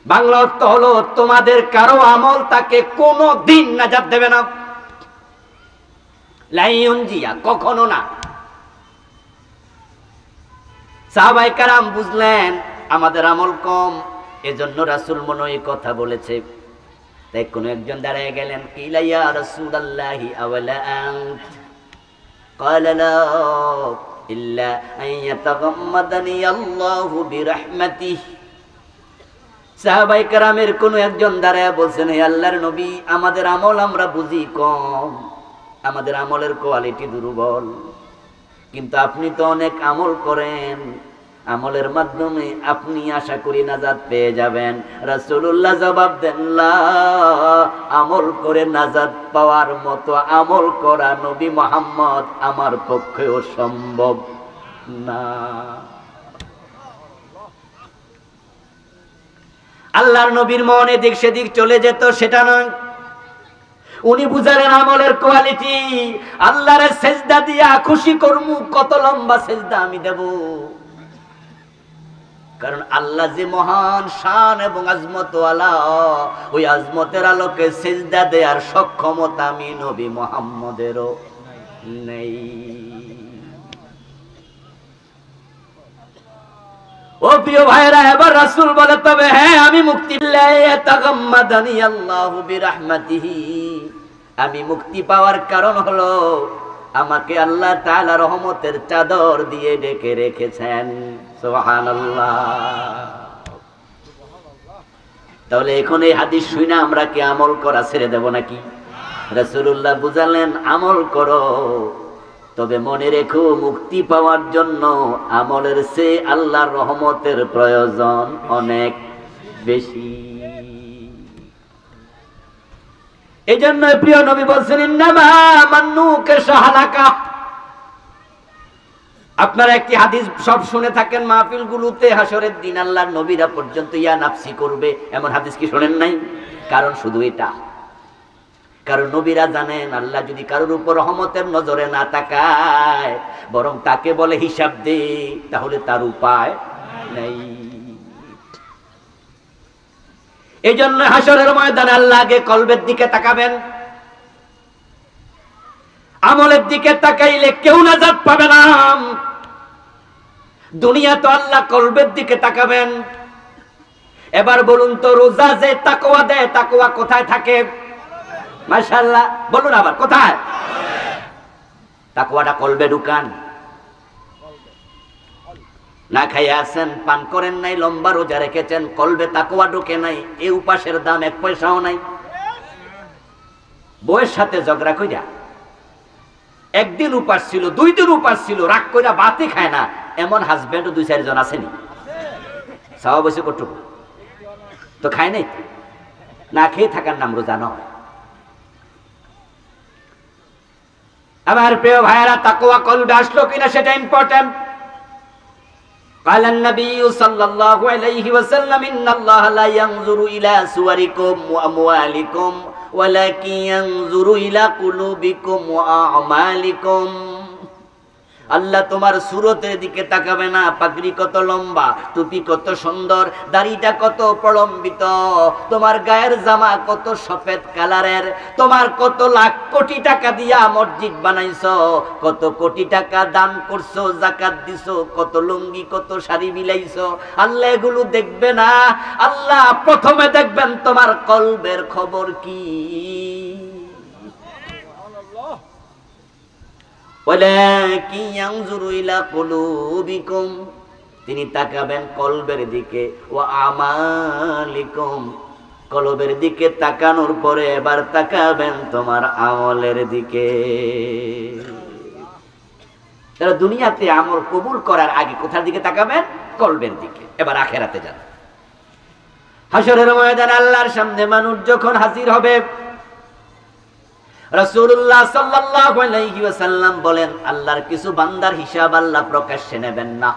বাংলা অর্থ হলো তোমাদের কারো আমল তাকে কোনো দিন নাজাত দেবে না। লা ইউনজিয়া, কখনো না। সাহাবায়ে কেরাম বুঝলেন আমাদের আমল কম, এজন্য রাসূল মনে হয় কথা বলেছে। তাই কোন একজন দাঁড়ায় গেলেন, কিলা ইয়া রাসূলুল্লাহি আওয়ালা আনত, ক্বালা লা ইল্লা আন ইয়াতাগাম্মাদানি আল্লাহু বিরহমাতিহি। সাহাবায়ে কেরামের কোন একজন দাঁড়ায় বলছেন, হে আল্লাহর নবী, আমাদের আমল আমরা বুঝি কম, আমাদের আমলের কোয়ালিটি দুর্বল, কিন্তু আপনি তো অনেক আমল করেন, আমলের মাধ্যমে আপনি আশা করি নাজাত পেয়ে যাবেন। রাসূলুল্লাহ জবাব দেন, লা, আমল করে নাজাত পাওয়ার মতো আমল করা নবী মুহাম্মদ আমার পক্ষেও সম্ভব না। আল্লাহর নবীর মনে দিক সেদিক চলে যেত সেটা নয়, উনি বুঝালেন আমলের কোয়ালিটি। আল্লাহর সেজদা দিয়া খুশি করমু, কত লম্বা সেজদা আমি দেব, কারণ আল্লাহ যে মহান শান এবং আজমত ওয়ালা, ওই আজমতের আলোকে সেজদা দেওয়ার সক্ষমতা আমি নবী মুহাম্মদেরও নেই। ও প্রিয় ভাইরা, এবার রাসূল বলে, তবে হ্যাঁ আমি মুক্তি, ইয়াতাগাম্মাদানি আল্লাহু বিরহমাতিহি, আমি মুক্তি পাওয়ার কারণ হলো আমাকে আল্লাহ তাআলা রহমতের চাদর দিয়ে ঢেকে রেখেছেন। সুবহানাল্লাহ। তাহলে এখন এই হাদিস শুনে আমরা কি আমল করা ছেড়ে দেব নাকি? রাসূলুল্লাহ বুঝালেন আমল করো, তবে মনে রেখো, মুক্তি পাওয়ার জন্য আমলের চেয়ে আল্লাহর রহমতের প্রয়োজন অনেক বেশি। এই জন্য প্রিয় নবী বলছেন, ইন্নামা মান্নুকে সাহালাকা। আপনারা একটি হাদিস সব শুনে থাকেন মাহফিলগুলোতে, হাসরের দিন আল্লাহর নবীরা পর্যন্ত ইয়া নাফসি করবে, এমন হাদিস কি শোনেন নাই? কারণ শুধু এটা, কারণ নবীরা জানেন আল্লাহ যদি কারোর উপর রহমতের নজরে না তাকায়, বরং তাকে বলে হিসাব দে, তাহলে তার উপায় নেই। এই জন্য হাসরের ময়দানে আল্লাহ আগে কলবের দিকে তাকাবেন। আমলের দিকে তাকাইলে কেউ নাজাত পাবে না। দুনিয়া তো আল্লাহ কলবের দিকে তাকাবেন। এবার বলুন তো, রোজা যে তাকওয়া দেয়, তাকওয়া কোথায় থাকে? মাশাআল্লাহ, বলুন আবার কোথায়? তাকওয়াটা কলবে ঢুকান। না খাইয়া আছেন, পান করেন নাই, লম্বা রোজা রেখেছেন, কলবে তাকওয়া ঢুকে নাই, এই উপাসের দাম এক পয়সাও নাই। বউয়ের সাথে ঝগড়া কইরা একদিন উপাস ছিল, 2 দিন উপাস ছিল, রাগ কইরা ভাতই খায় না, এমন হাজবেন্ডও 2-4 জন আসেনি। সওয়াব হইছে কতটুকু? তো খায় নাই, না খেয়ে থাকার নাম রোজা নয়। আমার প্রিয় ভাইয়েরা, তাকওয়া কলবে আসলো কিনা সেটা ইম্পর্টেন্ট। قال النبي صلى الله عليه وسلم إن الله لا ينظر إلى صوركم وأموالكم ولكن ينظر إلى قلوبكم وأعمالكم। আল্লাহ তোমার সুরতের দিকে তাকাবে না, পাগড়ি কত লম্বা, টুপি কত সুন্দর, দাড়িটা কত প্রলম্বিত, তোমার গায়ের জামা কত সফেদ কালারের, তোমার কত লাখ কোটি টাকা দিয়া মসজিদ বানাইছো, কত কোটি টাকা দান করছো, যাকাত দিছো, কত লুঙ্গি কত শাড়ি বিলাইছো, আল্লাহ এগুলো দেখবে না। আল্লাহ প্রথমে দেখবেন তোমার কলবের খবর কি। ওয়ালাকিন ইয়ানজুরু ইলা কুলুবিকুম, তিনি তাকাবেন কলবের দিকে, ওয়া আমালিকুম, কলবের দিকে তাকানোর পরে এবার তাকাবেন তোমার আমলের দিকে। তাহলে দুনিয়াতে আমল কবুল করার আগে কোথার দিকে তাকাবেন? কলবের দিকে। এবার আখিরাতে যান। হাসরের ময়দানে আল্লাহর সামনে মানুষ যখন হাজির হবে, রাসূলুল্লাহ সাল্লাল্লাহু আলাইহি ওয়াসাল্লাম বলেন, আল্লাহর কিছু বান্দার হিসাব আল্লাহ প্রকাশ্যে নেবেন না।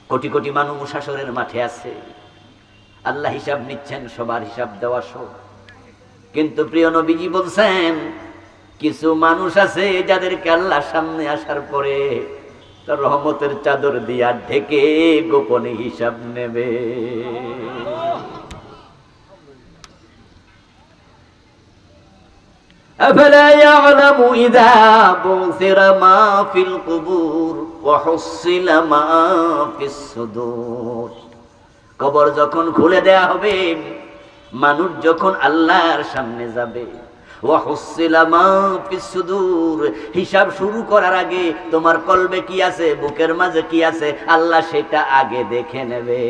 কোটি কোটি মানুষ হাসরের মাঠে আছে, আল্লাহ হিসাব নিচ্ছেন, সবার হিসাব দেওয়া সব। কিন্তু প্রিয় নবীজি বলছেন, কিছু মানুষ আছে যাদেরকে আল্লাহ সামনে আসার পরে তার রহমতের চাদর দিয়া ঢেকে গোপনে হিসাব নেবে। أفلا يعلم إذا بعثر ما في القبور وحصل ما في الصدور। কবর যখন খুলে দেয়া হবে, মানুষ যখন আল্লাহর সামনে যাবে, وحصل ما في الصدور, হিসাব শুরু করার আগে তোমার কলবে কি আছে, বুকের মাঝে কি আছে, আল্লাহ সেটা আগে দেখে নেবে।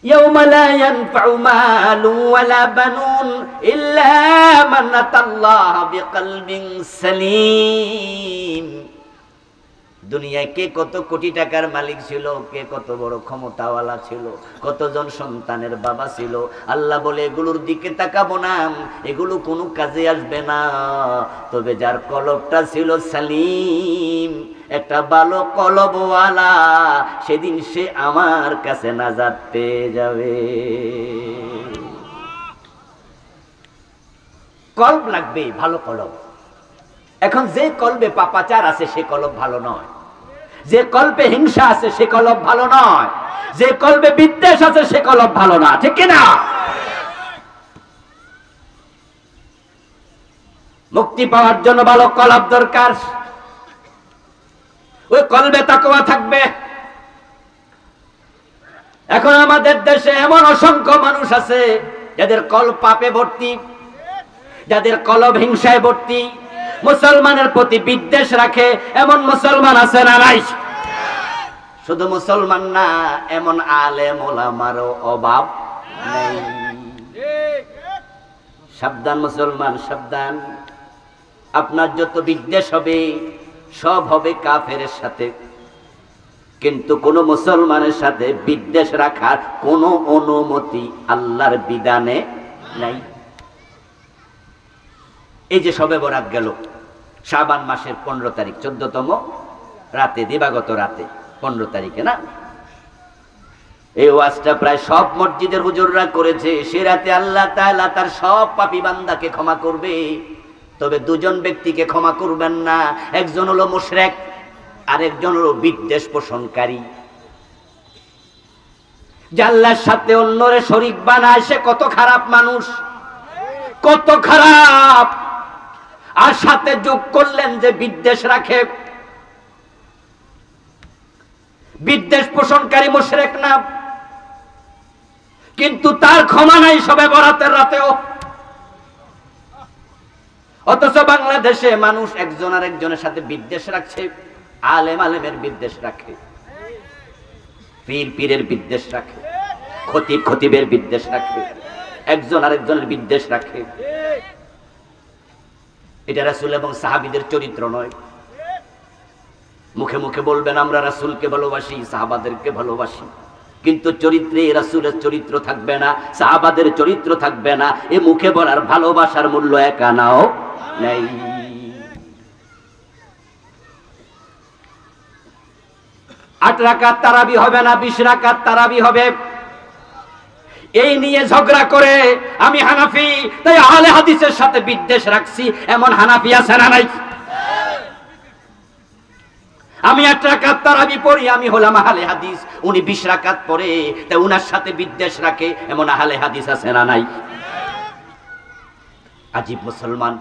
يوم لا ينفع مال ولا بنون إلا من أتى الله بقلب سليم। দুনিয়ায় কে কত কোটি টাকার মালিক ছিল, কে কত বড় ক্ষমতাওয়ালা ছিল, কতজন সন্তানের বাবা ছিল, আল্লাহ বলে এগুলোর দিকে তাকাবো না, এগুলো কোনো কাজে আসবে না। তবে যার কলবটা ছিল সালিম, একটা ভালো কলবওয়ালা, সেদিন সে আমার কাছে নাজাত পেয়ে যাবে। কলব লাগবে, ভালো কলব। এখন যে কলবে পাপাচার আছে সে কলব ভালো নয়, যে কলবে হিংসা আছে সে কলব ভালো নয়, যে কলবে বিদ্বেষ আছে সে কলব ভালো না, ঠিক কিনা? মুক্তি পাওয়ার জন্য ভালো কলব দরকার। ওই কলবে তাকওয়া থাকবে। এখন আমাদের দেশে এমন অসংখ্য মানুষ আছে যাদের কলব পাপে ভর্তি, যাদের কলব হিংসায় ভর্তি, মুসলমানের প্রতি বিদ্বেষ রাখে, এমন মুসলমান আছে না নাই? শুধু মুসলমান না, এমন আলেম ওলামারও অভাব নেই। সাবধান মুসলমান, সাবধান। আপনার যত বিদ্বেষ হবে সব হবে কাফেরের সাথে, কিন্তু কোন মুসলমানের সাথে বিদ্বেষ রাখার কোন অনুমতি আল্লাহর বিধানে নাই। এই যে শবে বরাত গেল, শাবান মাসের 15 তারিখ, 14তম রাতে, দিবাগত রাতে 15 তারিখে না? এই ওয়াজটা প্রায় সব মসজিদের হুজুররা করেছে। সে রাতে আল্লাহ তাআলা তার সব পাপী বান্দাকে ক্ষমা করবে, তবে দুজন ব্যক্তিকে ক্ষমা করবেন না। একজন হলো মুশরিক, আর একজন হলো বিদ্বেষ পোষণকারী। যে আল্লাহর সাথে অন্যরে শরীক বানায় সে কত খারাপ মানুষ, কত খারাপ। আর সাথে যোগ করলেন যে বিদ্বেষ রাখে, বিদ্বেষ পোষণকারী মুশরিক না, কিন্তু তার ক্ষমা নাই শবে বরাতের রাতেও। অথচ বাংলাদেশে মানুষ একজন আর একজনের সাথে বিদ্বেষ রাখছে। আলেম আলেমের বিদ্বেষ রাখে, পীর পীরের বিদ্বেষ রাখে, খতিব খতিবের বিদ্বেষ রাখে, একজন আরেকজনের বিদ্বেষ রাখে। এটা রাসূল এবং সাহাবীদের চরিত্র নয়। মুখে মুখে বলবেন আমরা রাসূলকে ভালোবাসি, সাহাবাদেরকে ভালোবাসি, কিন্তু চরিত্রে রাসূলের চরিত্র থাকবে না, সাহাবাদের চরিত্র থাকবে না। এ মুখে বলার ভালোবাসার মূল্য এক আনাও নেই। 8 রাকাত তারাবি হবে না, 20 রাকাত তারাবি হবে। এই নিয়ে ঝগড়া করে আমি হানাফি তাই আহলে হাদিসের সাথে বিদ্বেষ রাখছি, এমন হানাফি আছে না নাই? আমি 8 রাকাত তারাবি পড়ি, আমি হলাম আহলে হাদিস। উনি 20 রাকাত পড়ে, তাই উনার সাথে বিদ্বেষ রাখে, এমন আহলে হাদিস আছে না নাই? আজীব মুসলমান।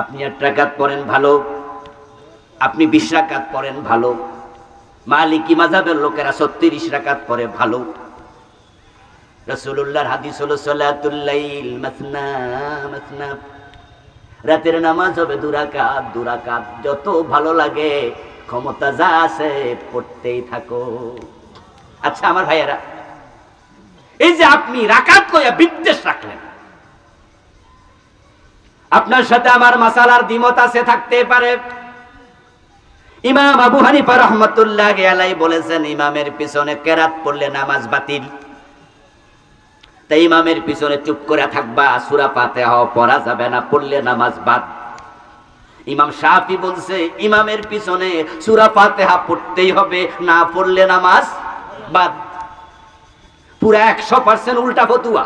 আপনি 8 রাকাত পড়েন ভালো, আপনি 20 রাকাত পড়েন ভালো। মালিকি মাযহাবের লোকেরা 36 রাকাত পড়ে ভালো। রাসূলুল্লাহর হাদিস হলো সালাতুল লাইল মাসনা মাসনা, রাতের নামাজ হবে 2 রাকাত 2 রাকাত। যত ভালো লাগে ক্ষমতা যা আছে পড়তেই থাকো। আচ্ছা আমার ভাইয়েরা, এই যে আপনি রাকাত কইয়া বিদ্বেষ রাখলেন, আপনার সাথে আমার মাসালার দ্বিমত আছে, থাকতে পারে। ইমাম আবু হানিফা রাহমাতুল্লাহি আলাইহি বলেছেন ইমামের পিছনে কেরাত পড়লে নামাজ বাতিল। তাই ইমামের পিছনে চুপ করে থাকবা, সূরা ফাতিহা পড়া যাবে না, পড়লে নামাজ বাদ। ইমাম শাফি বলছে ইমামের পিছনে সূরা ফাতিহা পড়তেই হবে, না পড়লে নামাজ বাদ। পুরা 100% উল্টা ফতুয়া।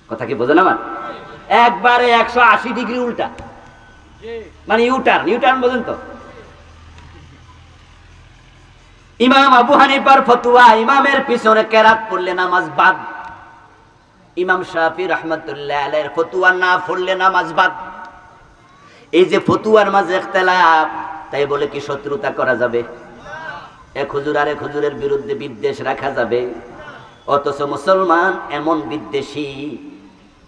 কথা কি বোঝেন আমার? একবারে 180 ডিগ্রি উল্টা, মানে ইউটার্ন। ইউটার্ন বোঝেন তো? ইমাম আবু হানিফার ফতুয়া ইমামের পিছনে কেরাত পড়লে নামাজ বাদ। ইমাম শাফি রাহমাতুল্লাহ আলাইহির ফতুয়া না পড়লে নামাজ বাদ। এই যে ফতুয়ার মাঝে ইখতিলাফ, তাই বলে কি শত্রুতা করা যাবে? এক হুজুর আরেক হুজুরের বিরুদ্ধে বিদ্বেষ রাখা যাবে? অথচ মুসলমান এমন বিদ্বেষী,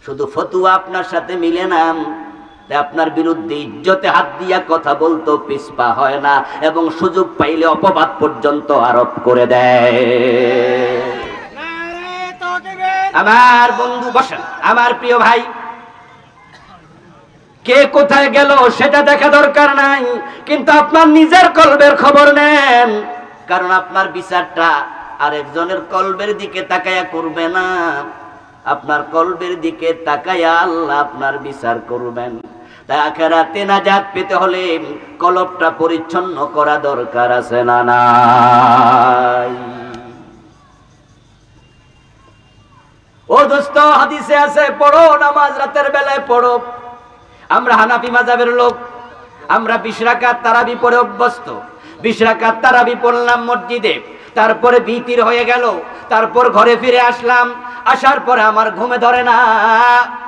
শুধু ফতুয়া আপনার সাথে মিলে না, আপনার বিরুদ্ধে ইজ্জতে হাত দিয়া কথা বলতো পিছপা হয় না, এবং সুযোগ পাইলে অপবাদ পর্যন্ত আরোপ করে দেয়। আমার বন্ধু বসেন, আমার প্রিয় ভাই, কে কোথায় গেল সেটা দেখা দরকার নাই, কিন্তু আপনার নিজের কলবের খবর নেন। কারণ আপনার বিচারটা আরেকজনের কলবের দিকে তাকায়া করবে না, আপনার কলবের দিকে তাকায়া আল্লাহ আপনার বিচার করবেন। তাই আখিরাতে নাজাত পেতে হলে কলবটা পরিচ্ছন্ন করা দরকার আছে না নাই? ও দোস্ত, হাদিসে আছে পড়ো, নামাজ রাতের বেলায় পড়ো। আমরা হানাফি মাযহাবের লোক, আমরা 20 রাকাত তারাবি পড়ে অভ্যস্ত। 20 রাকাত তারাবি পড়লাম মসজিদে, তারপরে বিতির হয়ে গেল, তারপর ঘরে ফিরে আসলাম। আসার পরে আমার ঘুমে ধরে না,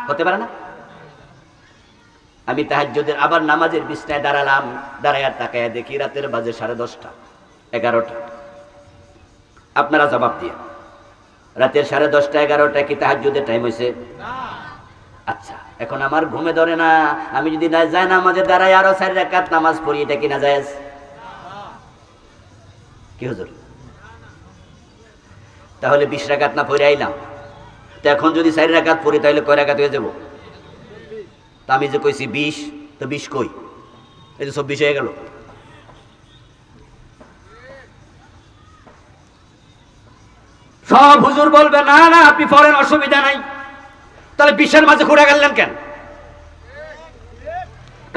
হতে পারে না? আমি তাহাজ্জুদের আবার নামাজের বিছনায় দাঁড়ালাম, দাঁড়ায়া তাকায়া দেখি রাতের বাজে 10:30 11টা। আপনারা জবাব দিয়ে, রাতের 10:30 11টা কি তাহাজ্জুদের টাইম হয়েছে? আচ্ছা, এখন আমার ঘুমে ধরে না, আমি যদি না যাই নামাজে দাঁড়াই আরো 4 রাকাত নামাজ পড়ি, এটা কি না জায়েজ? কি হুজুর? তাহলে 20 রাকাত না পড়ে আইলাম, তো এখন যদি 4 রাকাত পড়ি তাহলে কয় রাকাত হয়ে যাব? তা আমি যে কইছি 20, তো 20 কই? এই যে 24 হয়ে গেল। সব হুজুর বলবে না না আপনি পড়েন, অসুবিধা নাই। তাহলে 20-এর মাঝে ঘুরে গেলেন কেন?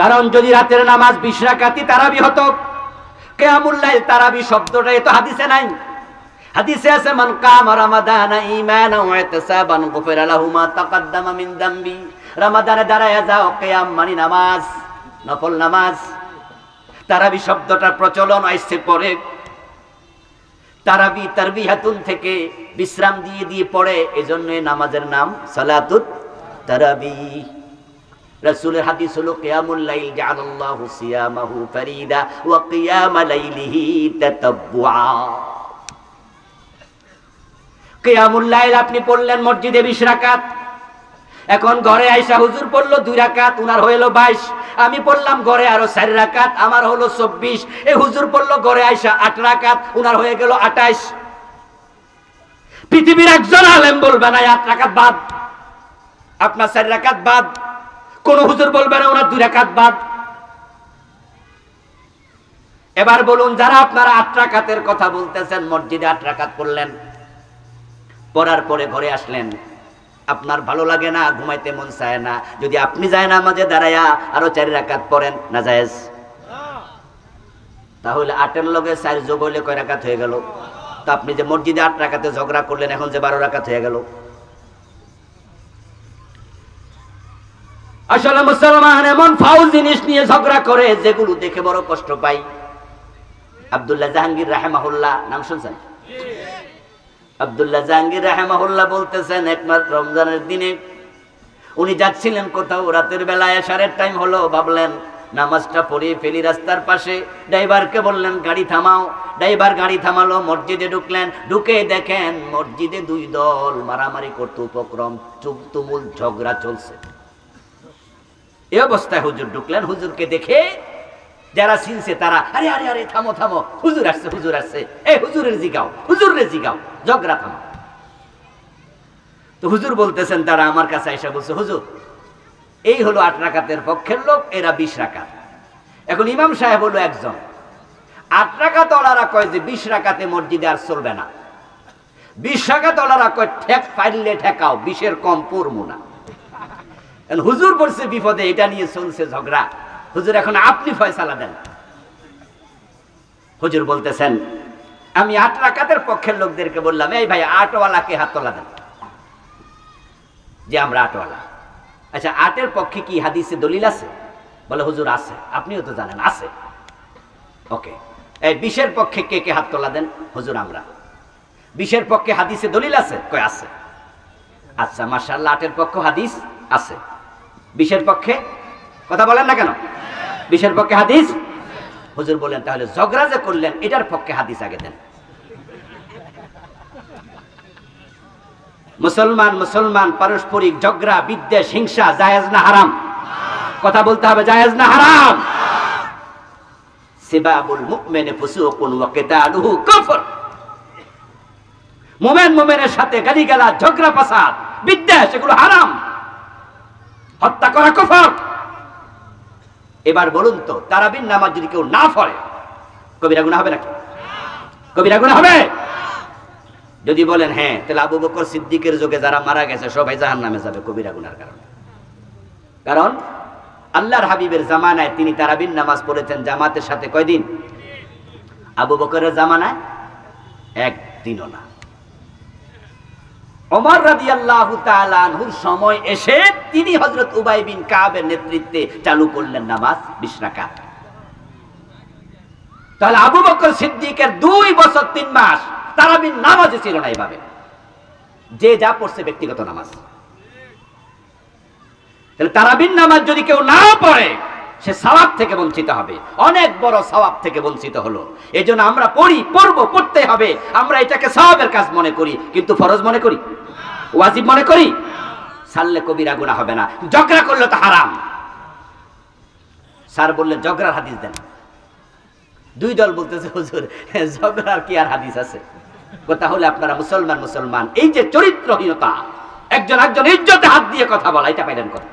কারণ যদি রাতের নামাজ 20 রাকাতই তারাবি হতো, কিয়ামুল লাইল তারাবি শব্দটা এত হাদিসে নাই। হাদিসে আছে মান কামা রমাদানা ঈমানান ওয়া ইহতিসাবান গুফিরা লাহু মা তাকাদ্দামা মিন যামবি। রমাদানে দাঁড়ায়া যাও, কিয়াম মানে নামাজ, নফল নামাজ। তারাবি শব্দটার প্রচলন আসছে পরে। তারাবি তারবিহাতুন থেকে বিশ্রাম দিয়ে দিয়ে পড়ে, এজন্য নামাজের নাম সালাতুত তারাবি। রাসূলের হাদিস হলো কিয়ামুল লাইল জাআলাল্লাহু সিয়ামাহু ফারিদা ওয়া কিয়ামা লাইলিহি তাতাব্বুআ। কিয়ামুল লাইল আপনি পড়লেন মসজিদে 20 রাকাত, এখন ঘরে আইসা হুজুর পড়লো 2 রাকাত, উনার হইলো 22। আমি পড়লাম ঘরে আরো 4 রাকাত, আমার হলো 24। এই হুজুর পড়লো ঘরে আইসা 8 রাকাত, উনার হয়ে গেল 28। পৃথিবীর একজন আলেম বলবে না 8 রাকাত বাদ, আপনার 4 রাকাত বাদ। কোন হুজুর বলবে না ওনার 2 রাকাত বাদ। এবার বলুন, যারা আপনারা 8 রাকাতের কথা বলতেছেন, মসজিদে 8 রাকাত পড়লেন, পড়ার পরে ঘরে আসলেন, আপনার ভালো লাগে না, ঘুমাইতে মন চায় না, যদি আপনি যায় না মাঝে দাঁড়ায়া আরো 4 রাকাত পড়েন, না জায়েজ? তাহলে 8-এর লগে 4 যোগ হইলে কয় রাকাত হয়ে গেল? তো আপনি যে মসজিদে 8 রাকাতে ঝগড়া করলেন, এখন যে 12 রাকাত হয়ে গেল। আসলে মুসলমান এমন ফাউল জিনিস নিয়ে ঝগড়া করে যেগুলো দেখে বড় কষ্ট পাই। আব্দুল্লাহ জাহাঙ্গীর রাহিমাহুল্লাহ নাম শুনছেন? আব্দুল্লাহ জাহাঙ্গীর রাহিমাহুল্লাহ বলতেছেন, একমাত্র রমজানের দিনে উনি যাচ্ছিলেন কোথাও, রাতের বেলায় এশারের টাইম হলো, ভাবলেন নামাজটা পড়ে ফেলি রাস্তার পাশে। ড্রাইভারকে বললেন গাড়ি থামাও, ড্রাইভার গাড়ি থামালো, মসজিদে ঢুকলেন, ঢুকে দেখেন মসজিদে 2 দল মারামারি করতে উপক্রম, তুমুল ঝগড়া চলছে। এই অবস্থায় হুজুর ঢুকলেন, হুজুরকে দেখে যারা চিনছে তারা আরে আরে আরে থামো থামো, হুজুর আসছে, হুজুর আসছে, এই হুজুরের জিগাও, হুজুরের জিগাও, ঝগড়া থামো। তো হুজুর বলতেছেন, তারা আমার কাছে এসে বলছে, হুজুর এই হলো 8 রাকাতের পক্ষের লোক, এরা 20 রাকাত। এখন ইমাম সাহেব হলো একজন। 8 রাকাত ওলারা কয় যে 20 রাকাতে মসজিদে আর চলবে না। 20 রাকাত ওলারা কয় ঠেক পাইলে ঠেকাও, 20-এর কম পড়বো না। হুজুর পড়ছে বিপদে, এটা নিয়ে চলছে ঝগড়া। হুজুর এখন আপনি ফয়সালা দেন। হুজুর বলতেছেন, আমি 8 রাকাতের পক্ষের লোকদেরকে বললাম, এই ভাই 8 ওয়ালাকে হাত তোলা দেন, যে আমরা 8 ওয়ালা। আচ্ছা 8-এর পক্ষে কি হাদিসে দলিল আছে? বলে হুজুর আছে। আপনিও তো জানেন আছে। ওকে, এই 20-এর পক্ষে কে কে হাত তোলা দেন? হুজুর আমরা। 20-এর পক্ষে হাদিসে দলিল আছে? কয় আছে। আচ্ছা মাশাআল্লাহ, 8-এর পক্ষে হাদিস আছে, 20-এর পক্ষে কথা বলেন না কেন? 20-এর পক্ষে হাদিস। হুজুর বলেন, তাহলে ঝগড়া যে করলেন এটার পক্ষে হাদিস আগে দেন। মুসলমান মুসলমান পারস্পরিক ঝগড়া, বিদ্বেষ, হিংসা জায়েজ না হারাম? কথা বলতে হবে, জায়েজ না হারাম? সিবাবুল মুমিনি ফুসুকুন ওয়া কিতালুহু কুফর। মুমিন মুমিনের সাথে গালিগালাজ, ঝগড়া ফাসাদ, বিদ্বেষ, এগুলো হারাম। হত্যা করা কুফর। এবার বলুন তো, তারাবির নামাজ যদি কেউ না পড়ে কবিরা গুনাহ হবে নাকি? কবিরা গুনাহ হবে? যদি বলেন হ্যাঁ, তাহলে আবু বকর সিদ্দিকের যুগে যারা মারা গেছে সবাই জাহান্নামে যাবে কবিরা গুনার কারণে। কারণ আল্লাহর হাবিবের জামানায় তিনি তারাবির নামাজ পড়েছেন জামাতের সাথে কয়দিন? আবু বকরের জামানায় একদিনও না। ওমর রাদিয়াল্লাহু তাআলা আনহুর সময় এসে তিনি হযরত উবাই বিন কাবের নেতৃত্বে চালু করলেন নামাজ 20 রাকাত। তাহলে আবু বকর সিদ্দিকের 2 বছর 3 মাস তারাবির নামাজে ছিল না এইভাবে। যে যা পড়ছে ব্যক্তিগত নামাজ। তাহলে তারাবির নামাজ যদি কেউ না পড়ে সে সওয়াব থেকে বঞ্চিত হবে, অনেক বড় সওয়াব থেকে বঞ্চিত হলো। এজন্য আমরা পড়ি, পড়বো, পড়তে হবে। আমরা এটাকে সওয়াবের কাজ মনে করি, কিন্তু ফরজ মনে করি, ওয়াজিব মনে করি। ছাড়লে কবিরা গুনাহ হবে না, ঝগড়া করলে তো হারাম। স্যার বললেন ঝগড়ার হাদিস দেন। 2 দল বলতেছে হুজুর ঝগড়ার কি আর হাদিস আছে? কথা হলে আপনারা মুসলমান মুসলমান, এই যে চরিত্রহীনতা, একজন একজন ইজ্জতে হাত দিয়ে কথা বলা, এটা পাইলেন কথা।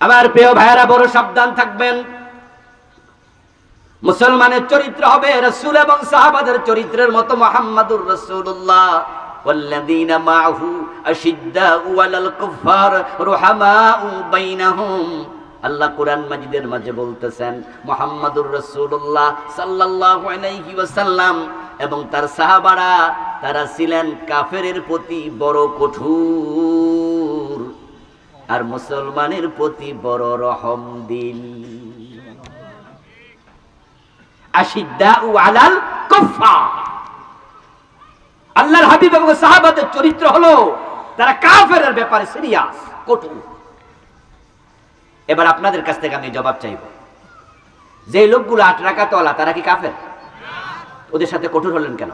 আমার প্রিয় ভাইয়েরা, বড় সাবধান থাকবেন। মুসলমানের চরিত্র হবে রাসূল এবং সাহাবাদের চরিত্রের মতো। মুহাম্মাদুর রাসূলুল্লাহ ওয়াল্লাযীনা মাআহু আশিদ্দাউ আলাল কুফার রুহামাউ বাইনাহুম। আল্লাহ কোরআন মাজিদের মাঝে বলতেছেন, মুহাম্মাদুর রাসূলুল্লাহ সাল্লাল্লাহু আলাইহি ওয়াসাল্লাম এবং তার সাহাবারা তারা ছিলেন কাফেরের প্রতি বড় কঠোর, আর মুসলমানের প্রতি বড় রহমদিল। আশিদ্দাউ আলাল কুফার, আল্লাহর হাবিব এবং সাহাবাদের চরিত্র হলো তারা কাফেরের ব্যাপারে সিরিয়াস, কঠোর। এবার আপনাদের কাছ থেকে আমি জবাব চাইব, যে লোকগুলো 8 রাকাত ওয়ালা তারা কি কাফের? ওদের সাথে কঠোর হলেন কেন?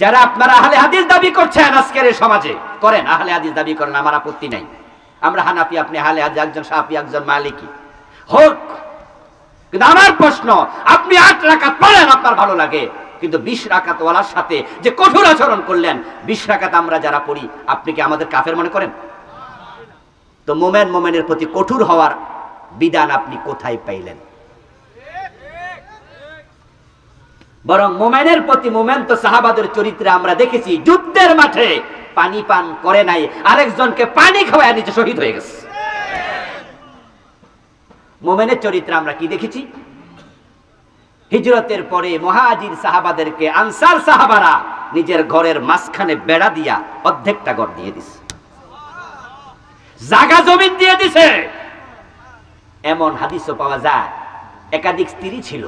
যারা আপনারা আহলে হাদিস দাবি করছেন আজকের এই সমাজে, করেন, আহলে হাদিস দাবি করেন, আমার আপত্তি নাই। আমরা হানাফি, আপনি আহলে হাদিস, একজন শাফি, একজন মালিকি হোক। কিন্তু আমার প্রশ্ন, আপনি 8 রাকাত পড়েন, আপনার ভালো লাগে, কিন্তু 20 রাকাত ওয়ালার সাথে যে কঠোর আচরণ করলেন, 20 রাকাত আমরা যারা পড়ি, আপনি কি আমাদের কাফের মনে করেন? তো মোমেনের প্রতি কঠোর হওয়ার বিধান আপনি কোথায় পাইলেন? বরং মোমেনের প্রতি, মোমেন তো সাহাবাদের চরিত্রে আমরা দেখেছি যুদ্ধের মাঠে পানি পান করে নাই, আরেকজনকে পানি খাওয়ায় নিচে শহীদ হয়ে গেছে। মোমেনের চরিত্রে আমরা কি দেখেছি? হিজরতের পরে মুহাজির সাহাবাদেরকে আনসার সাহাবারা নিজের ঘরের মাঝখানে বেড়া দিয়া অর্ধেকটা ঘর দিয়ে দিছে, জায়গা জমিন দিয়ে দিছে। এমন হাদিসও পাওয়া যায় একাধিক স্ত্রী ছিল।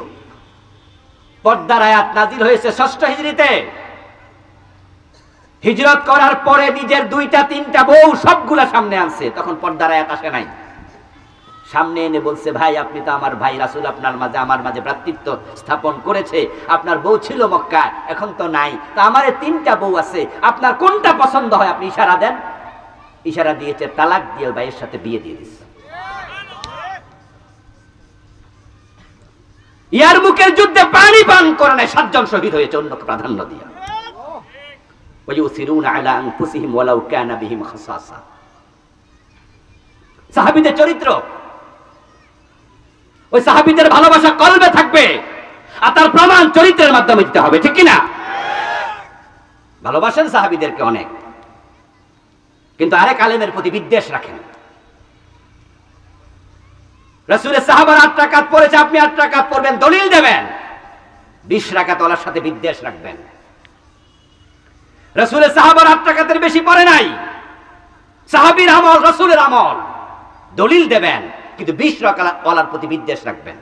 পর্দার আয়াত নাজিল হয়েছে 6ষ্ঠ হিজরিতে। হিজরত করার পরে নিজের 2টা 3টা বউ সবগুলা সামনে আনছে, তখন পর্দার আয়াত আসে নাই। সামনে এনে বলছে, ভাই আপনি তো আমার ভাই, রাসূল আপনার মাঝে আমার মাঝে ভ্রাতৃত্ব স্থাপন করেছে, আপনার বউ ছিল মক্কা, এখন তো নাই, তা আমার 3টা বউ আছে, আপনার কোনটা পছন্দ হয় আপনি ইশারা দেন। ইশারা দিয়েছে, তালাক দিয়ে ভাইয়ের সাথে বিয়ে দিয়ে দিচ্ছে। ইয়ার মুখের যুদ্ধে পানি পান করে নাই, 7 জন শহীদ হয়েছে অন্যকে প্রাধান্য দিয়ে। ওয়ায়ুসিরুনা আলা আনফুসিহিম ওয়ালাউ কানা বিহিম খাসাসা। সাহাবীদের চরিত্র, ওই সাহাবীদের ভালোবাসা কলবে থাকবে, আর তার প্রমাণ চরিত্রের মাধ্যমে দিতে হবে, ঠিক কিনা? ভালোবাসেন সাহাবীদেরকে অনেক, কিন্তু আরেক আলেমের প্রতি বিদ্বেষ রাখেন। রাসূলের সাহাবারা 8 রাকাত পড়েছে, আপনি 8 রাকাত পড়বেন, দলিল দেবেন, 20 রাকাত ওয়ালার সাথে বিদ্বেষ রাখবেন। রাসূলের সাহাবারা 8 রাকাতের বেশি পড়ে নাই, সাহাবীর আমল রাসূলের আমল, দলিল দেবেন, কিন্তু 20 রাকাত ওয়ালার প্রতি বিদ্বেষ রাখবেন।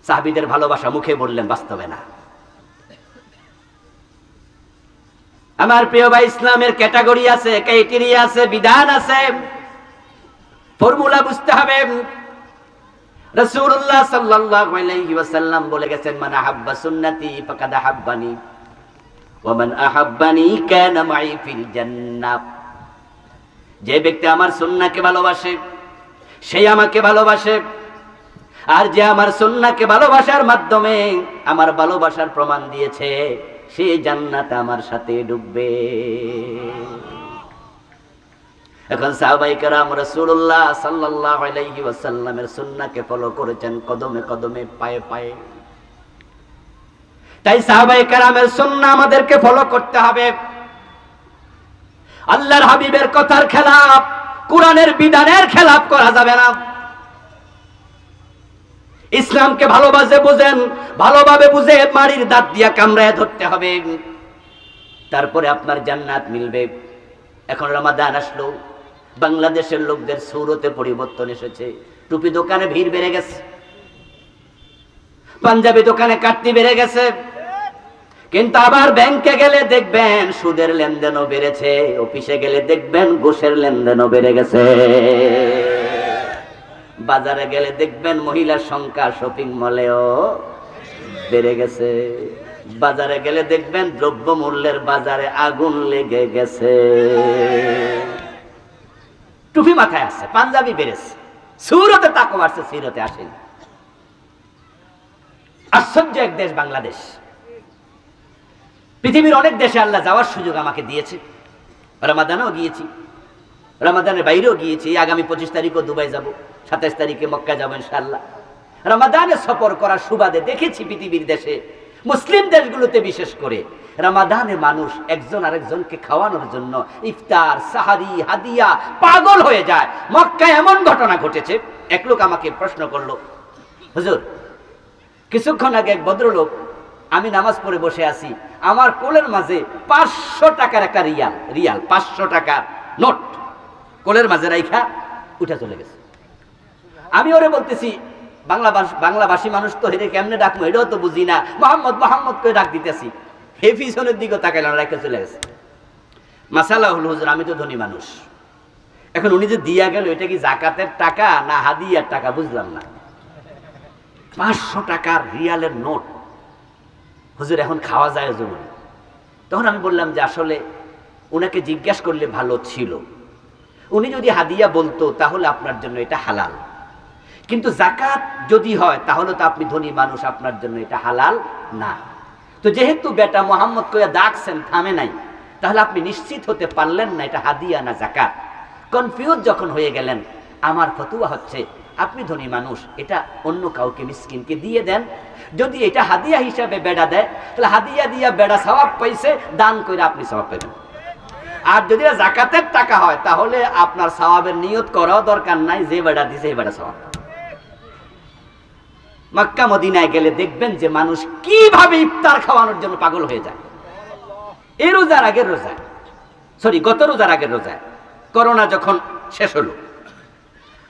সাহাবীদের ভালোবাসা মুখে বললেন, বাস্তবে না। আমার প্রিয় ভাই, ইসলামের ক্যাটাগরি আছে, ক্রাইটেরিয়া আছে, বিধান আছে, ফর্মুলা বুঝতে হবে। রাসূলুল্লাহ সাল্লাল্লাহু আলাইহি ওয়াসাল্লাম বলে গেছেন, মান আহাব্বা সুন্নতি ফাকাদ আহাব্বানি ওয়া মান আহাব্বানি কানা মাই ফিল জান্নাহ। যে ব্যক্তি আমার সুন্নাহকে ভালোবাসে সেই আমাকে ভালোবাসে, আর যে আমার সুন্নাহকে ভালোবাসার মাধ্যমে আমার ভালোবাসার প্রমাণ দিয়েছে, সে জান্নাতে আমার সাথে ঢুকবে। এখন সাহাবায়ে কেরাম রাসূলুল্লাহ সাল্লাল্লাহু আলাইহি ওয়াসাল্লামের সুন্নাহকে ফলো করেছেন কদমে কদমে, পায়ে পায়ে। তাই সাহাবায়ে কেরামের সুন্নাহ আমাদেরকে ফলো করতে হবে। আল্লাহর হাবিবের কথার খেলাফ, কোরআনের বিধানের খেলাফ করা যাবে না। ইসলামকে ভালোবাসে বুঝেন, ভালোভাবে বুঝে মারির দাঁত দিয়া কামড়ায় ধরতে হবে, তারপরে আপনার জান্নাত মিলবে। এখন রমাদান আসলো, বাংলাদেশের লোকদের সূরতে পরিবর্তন এসেছে। টুপি দোকানে ভিড় বেড়ে গেছে, পাঞ্জাবি দোকানে কাটতি বেড়ে গেছে, কিন্তু আবার ব্যাংকে গেলে দেখবেন সুদের লেনদেনও বেড়েছে, অফিসে গেলে দেখবেন ঘুষের লেনদেনও বেড়ে গেছে, বাজারে গেলে দেখবেন মহিলার সংখ্যা শপিং মলেও বেড়ে গেছে, বাজারে গেলে দেখবেন দ্রব্য মূল্যের বাজারে আগুন লেগে গেছে। টুপি মাথায় আছে, পাঞ্জাবি বেড়েছে, সুরতে তাকওয়া আসছে, সিরতে আসেনি। আশ্চর্য এক দেশ বাংলাদেশ। পৃথিবীর অনেক দেশে আল্লাহ যাওয়ার সুযোগ আমাকে দিয়েছে, রমাদানেও গিয়েছি, রমাদানের বাইরেও গিয়েছি। আগামী 25 তারিখও দুবাই যাব, 27 তারিখে মক্কা যাবো ইনশাআল্লাহ। রমাদানে সফর করার সুবাদে দেখেছি পৃথিবীর দেশে, মুসলিম দেশগুলোতে বিশেষ করে রমাদানে মানুষ একজন আরেকজনকে খাওয়ানোর জন্য ইফতার, সাহারি, হাদিয়া পাগল হয়ে যায়। মক্কায় এমন ঘটনা ঘটেছে, এক লোক আমাকে প্রশ্ন করলো, হুজুর কিছুক্ষণ আগে এক ভদ্রলোক, আমি নামাজ পড়ে বসে আছি, আমার কোলের মাঝে 500 টাকার একটা রিয়াল 500 টাকার নোট কোলের মাঝে রাইখা উঠে চলে গেছে। আমি ওরে বলতেছি, বাংলাভাষী মানুষ তো হেরে কেমনে ডাকবো এটাও তো বুঝি না, মোহাম্মদ মোহাম্মদ করে ডাক দিতেছি, হে পিছনের দিকে তাকাইলাম, রাইখা চলে গেছে। মাসালা হল, হুজুর আমি তো ধনী মানুষ, এখন উনি যে দিয়া গেল এটা কি জাকাতের টাকা না হাদিয়ার টাকা বুঝলাম না। 500 টাকার রিয়ালের নোট, হুজুর এখন খাওয়া যায় জরুরি। তখন আমি বললাম যে আসলে উনাকে জিজ্ঞেস করলে ভালো ছিল, উনি যদি হাদিয়া বলতো তাহলে আপনার জন্য এটা হালাল, কিন্তু জাকাত যদি হয় তাহলে তো আপনি ধনী মানুষ, আপনার জন্য এটা হালাল না। তো যেহেতু বেটা মোহাম্মদ করে ডাকছেন, থামে নাই, তাহলে আপনি নিশ্চিত হতে পারলেন না এটা হাদিয়া না জাকাত। কনফিউজ যখন হয়ে গেলেন, আমার ফতোয়া হচ্ছে আপনি ধনী মানুষ, এটা অন্য কাউকে মিসকিনকে দিয়ে দেন। যদি এটা হাদিয়া হিসাবে বেড়া দেয় তাহলে হাদিয়া দিয়া বেড়া সওয়াব পাইছে, দান করে আপনি সওয়াব পাবেন। আর যদি জাকাতের টাকা হয় তাহলে আপনার সওয়াবের নিয়ত করাও দরকার নাই, যে বেড়া দিছে এই বেড়া সওয়াব। মক্কা মদিনায় গেলে দেখবেন যে মানুষ কিভাবে ইফতার খাওয়ানোর জন্য পাগল হয়ে যায়। এই রোজার আগের রোজায়, গত রোজার আগের রোজায়, করোনা যখন শেষ হলো,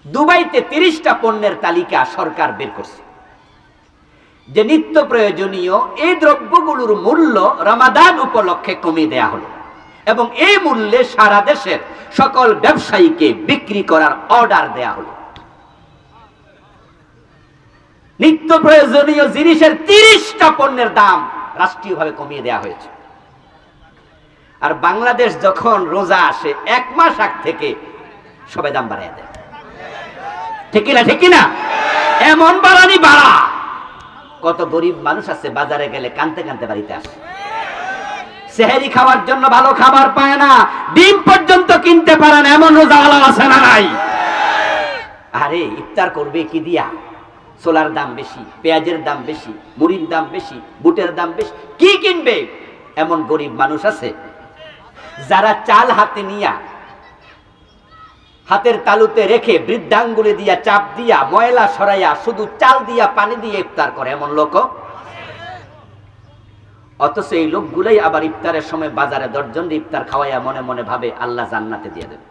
দুবাইতে 30টা পণ্যের তালিকা সরকার বের করছে, যে নিত্য প্রয়োজনীয় এই দ্রব্যগুলোর মূল্য রমাদান উপলক্ষে কমিয়ে দেয়া হলো এবং এই মূল্যে সারা দেশের সকল ব্যবসায়ীকে বিক্রি করার অর্ডার দেয়া হলো। নিত্য প্রয়োজনীয় জিনিসের 30টা পণ্যের দাম রাষ্ট্রীয়ভাবে কমিয়ে দেয়া হয়েছে। আর বাংলাদেশ যখন রোজা আসে 1 মাস আগ থেকে সবাই দাম বাড়ায় দেয়, ঠিক কিনা? ঠিক কিনা? এমন বাড়ানি বাড়া, কত গরিব মানুষ আছে বাজারে গেলে কানতে কানতে বাড়িতে আসে, সেহরি খাওয়ার জন্য ভালো খাবার পায় না, ডিম পর্যন্ত কিনতে পারে না, এমন রোজাওয়ালা আছে না নাই? আরে ইফতার করবে কি দিয়া? ছোলার দাম বেশি, পেঁয়াজের দাম বেশি, মুড়ির দাম বেশি, বুটের দাম বেশি, কি কিনবে? এমন গরিব মানুষ আছে যারা চাল হাতে নিয়া, হাতের তালুতে রেখে বৃদ্ধাঙ্গুলি দিয়া চাপ দিয়া ময়লা সরাইয়া শুধু চাল দিয়া পানি দিয়ে ইফতার করে, এমন লোক। অথচ এই লোকগুলাই আবার ইফতারের সময় বাজারে 10 জন ইফতার খাওয়াইয়া মনে মনে ভাবে আল্লাহ জান্নাতে দিয়ে দেবে।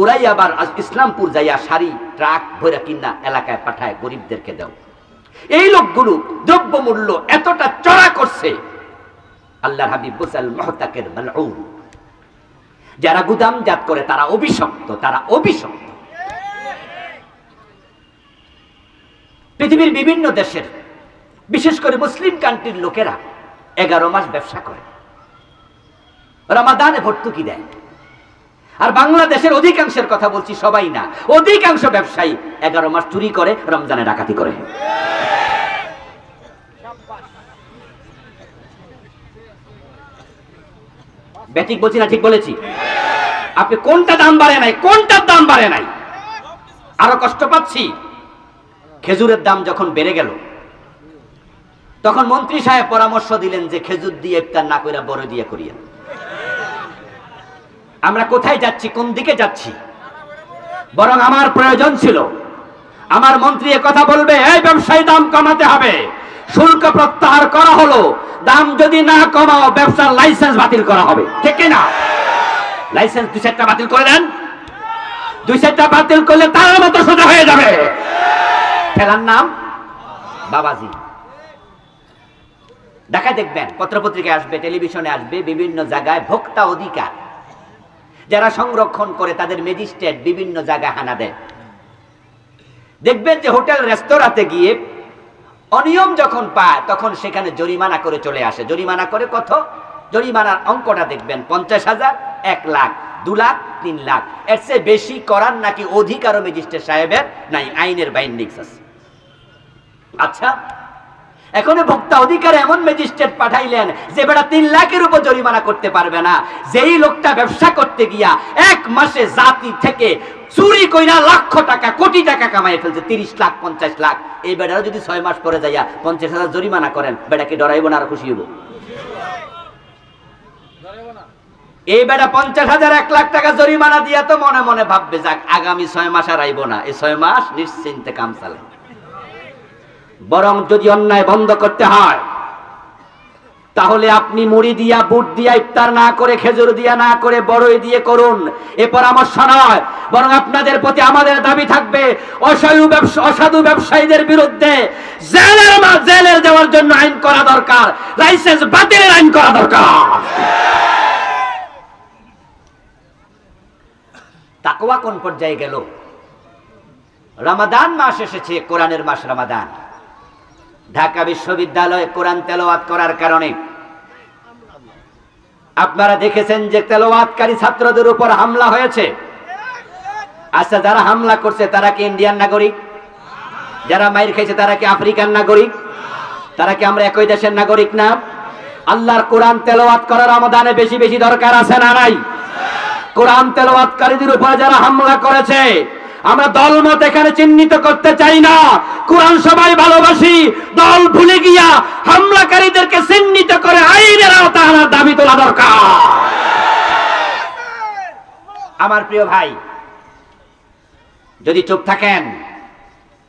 ওরাই আবার ইসলামপুর যাইয়া শাড়ি ট্রাক ভরে কিনা এলাকায় পাঠায় গরিবদেরকে দাও। এই লোকগুলো দ্রব্য মূল্য এতটা চড়া করছে, আল্লাহর হাবিব বলেছেন মুহতাকির মালউন, যারা গুদামজাত করে তারা অভিশপ্ত, তারা অভিশপ্ত। পৃথিবীর বিভিন্ন দেশের বিশেষ করে মুসলিম কান্ট্রির লোকেরা 11 মাস ব্যবসা করে, রমাদানে ভর্তুকি দেয়। আর বাংলাদেশের অধিকাংশের কথা বলছি, সবাই না, অধিকাংশ ব্যবসায়ী 11 মাস চুরি করে, রমজানে ডাকাতি করে। বেঠিক বলছি না ঠিক বলেছি? আপনি কোনটা দাম বাড়ে নাই, কোনটার দাম বাড়ে নাই? আরো কষ্ট পাচ্ছি, খেজুরের দাম যখন বেড়ে গেল তখন মন্ত্রী সাহেব পরামর্শ দিলেন যে খেজুর দিয়ে ইফতার না কইরা বড় দিয়ে করিয়েন। আমরা কোথায় যাচ্ছি, কোন দিকে যাচ্ছি? বরং আমার প্রয়োজন ছিল আমার মন্ত্রী কথা বলবে, এই ব্যবসায়ী দাম কমাতে হবে, শুল্ক প্রত্যাহার করা হলো, দাম যদি না কমাও ব্যবসার লাইসেন্স বাতিল করা হবে, ঠিক কিনা? লাইসেন্স 2-4টা বাতিল করে দেন, 2-4টা বাতিল করলে তার মতো সোজা হয়ে যাবে। খেলার নাম বাবাজি। দেখা দেখবেন পত্রপত্রিকায় আসবে, টেলিভিশনে আসবে, বিভিন্ন জায়গায় ভোক্তা অধিকার যারা সংরক্ষণ করে তাদের ম্যাজিস্ট্রেট বিভিন্ন জায়গায় হানা দেয়। দেখবেন যে হোটেল রেস্তোরাঁতে গিয়ে অনিয়ম যখন পায় তখন সেখানে জরিমানা করে চলে আসে। জরিমানা করে কত? জরিমানার অঙ্কটা দেখবেন 50,000, 1 লাখ, 2 লাখ, 3 লাখ। এর চেয়ে বেশি করার নাকি অধিকারও ম্যাজিস্ট্রেট সাহেবের নাই, আইনের বাইন্ডিংস আছে। আচ্ছা, এখন ভোক্তা অধিকার এমন ম্যাজিস্ট্রেট পাঠাইলেন যে বেটা 3 লাখের উপর জরিমানা করতে পারবে না। যেই লোকটা ব্যবসা করতে গিয়া 1 মাসে জাতি থেকে চুরি কইরা লক্ষ টাকা কোটি টাকা কামাই ফেলছে, 30 লাখ 50 লাখ, এই বেটারও যদি 6 মাস পরে যাইয়া 50,000 জরিমানা করেন, বেটাকে ডরাইব না আর খুশি হইব? এই বেটা 50,000 1 লাখ টাকা জরিমানা দিয়া তো মনে মনে ভাববে যাক আগামী 6 মাস আর আইব না, এই 6 মাস নিশ্চিন্তে কাম চালে। বরং যদি অন্যায় বন্ধ করতে হয় তাহলে আপনি মুড়ি দিয়া বুট দিয়া ইফতার না করে, খেজুর দিয়া না করে, বড়ই দিয়ে করুন, এ পরামর্শ নয়। বরং আপনাদের প্রতি আমাদের দাবি থাকবে অসাধু ব্যবসায়ীদের বিরুদ্ধে জেলের যাওয়ার জন্য আইন করা দরকার, লাইসেন্স বাতিলের আইন করা দরকার। তাকওয়া কোন পর্যায়ে গেল? রমাদান মাস এসেছে, কোরআনের মাস রমাদান। ঢাকা বিশ্ববিদ্যালয়ে কোরআন তেলাওয়াত করার কারণে আপনারা দেখেছেন যে তেলাওয়াতকারী ছাত্রদের উপর হামলা হয়েছে। আচ্ছা, যারা হামলা করছে তারা কি ইন্ডিয়ান নাগরিক? যারা মাইর খাইছে তারা কি আফ্রিকান নাগরিক? তারা কি আমরা একই দেশের নাগরিক না? আল্লাহর কোরআন তেলাওয়াত করার রমাদানে বেশি বেশি দরকার আছে না নাই? কোরআন তেলাওয়াতকারীদের উপর যারা হামলা করেছে, আমরা দলমত এখানে চিহ্নিত করতে চাই না। কোরআন সবাই ভালোবাসি, দল ভুলে গিয়া হামলাকারীদেরকে চিহ্নিত করে আইনের আওতায় আনার দাবি তোলা দরকার। আমার প্রিয় ভাই, যদি চুপ থাকেন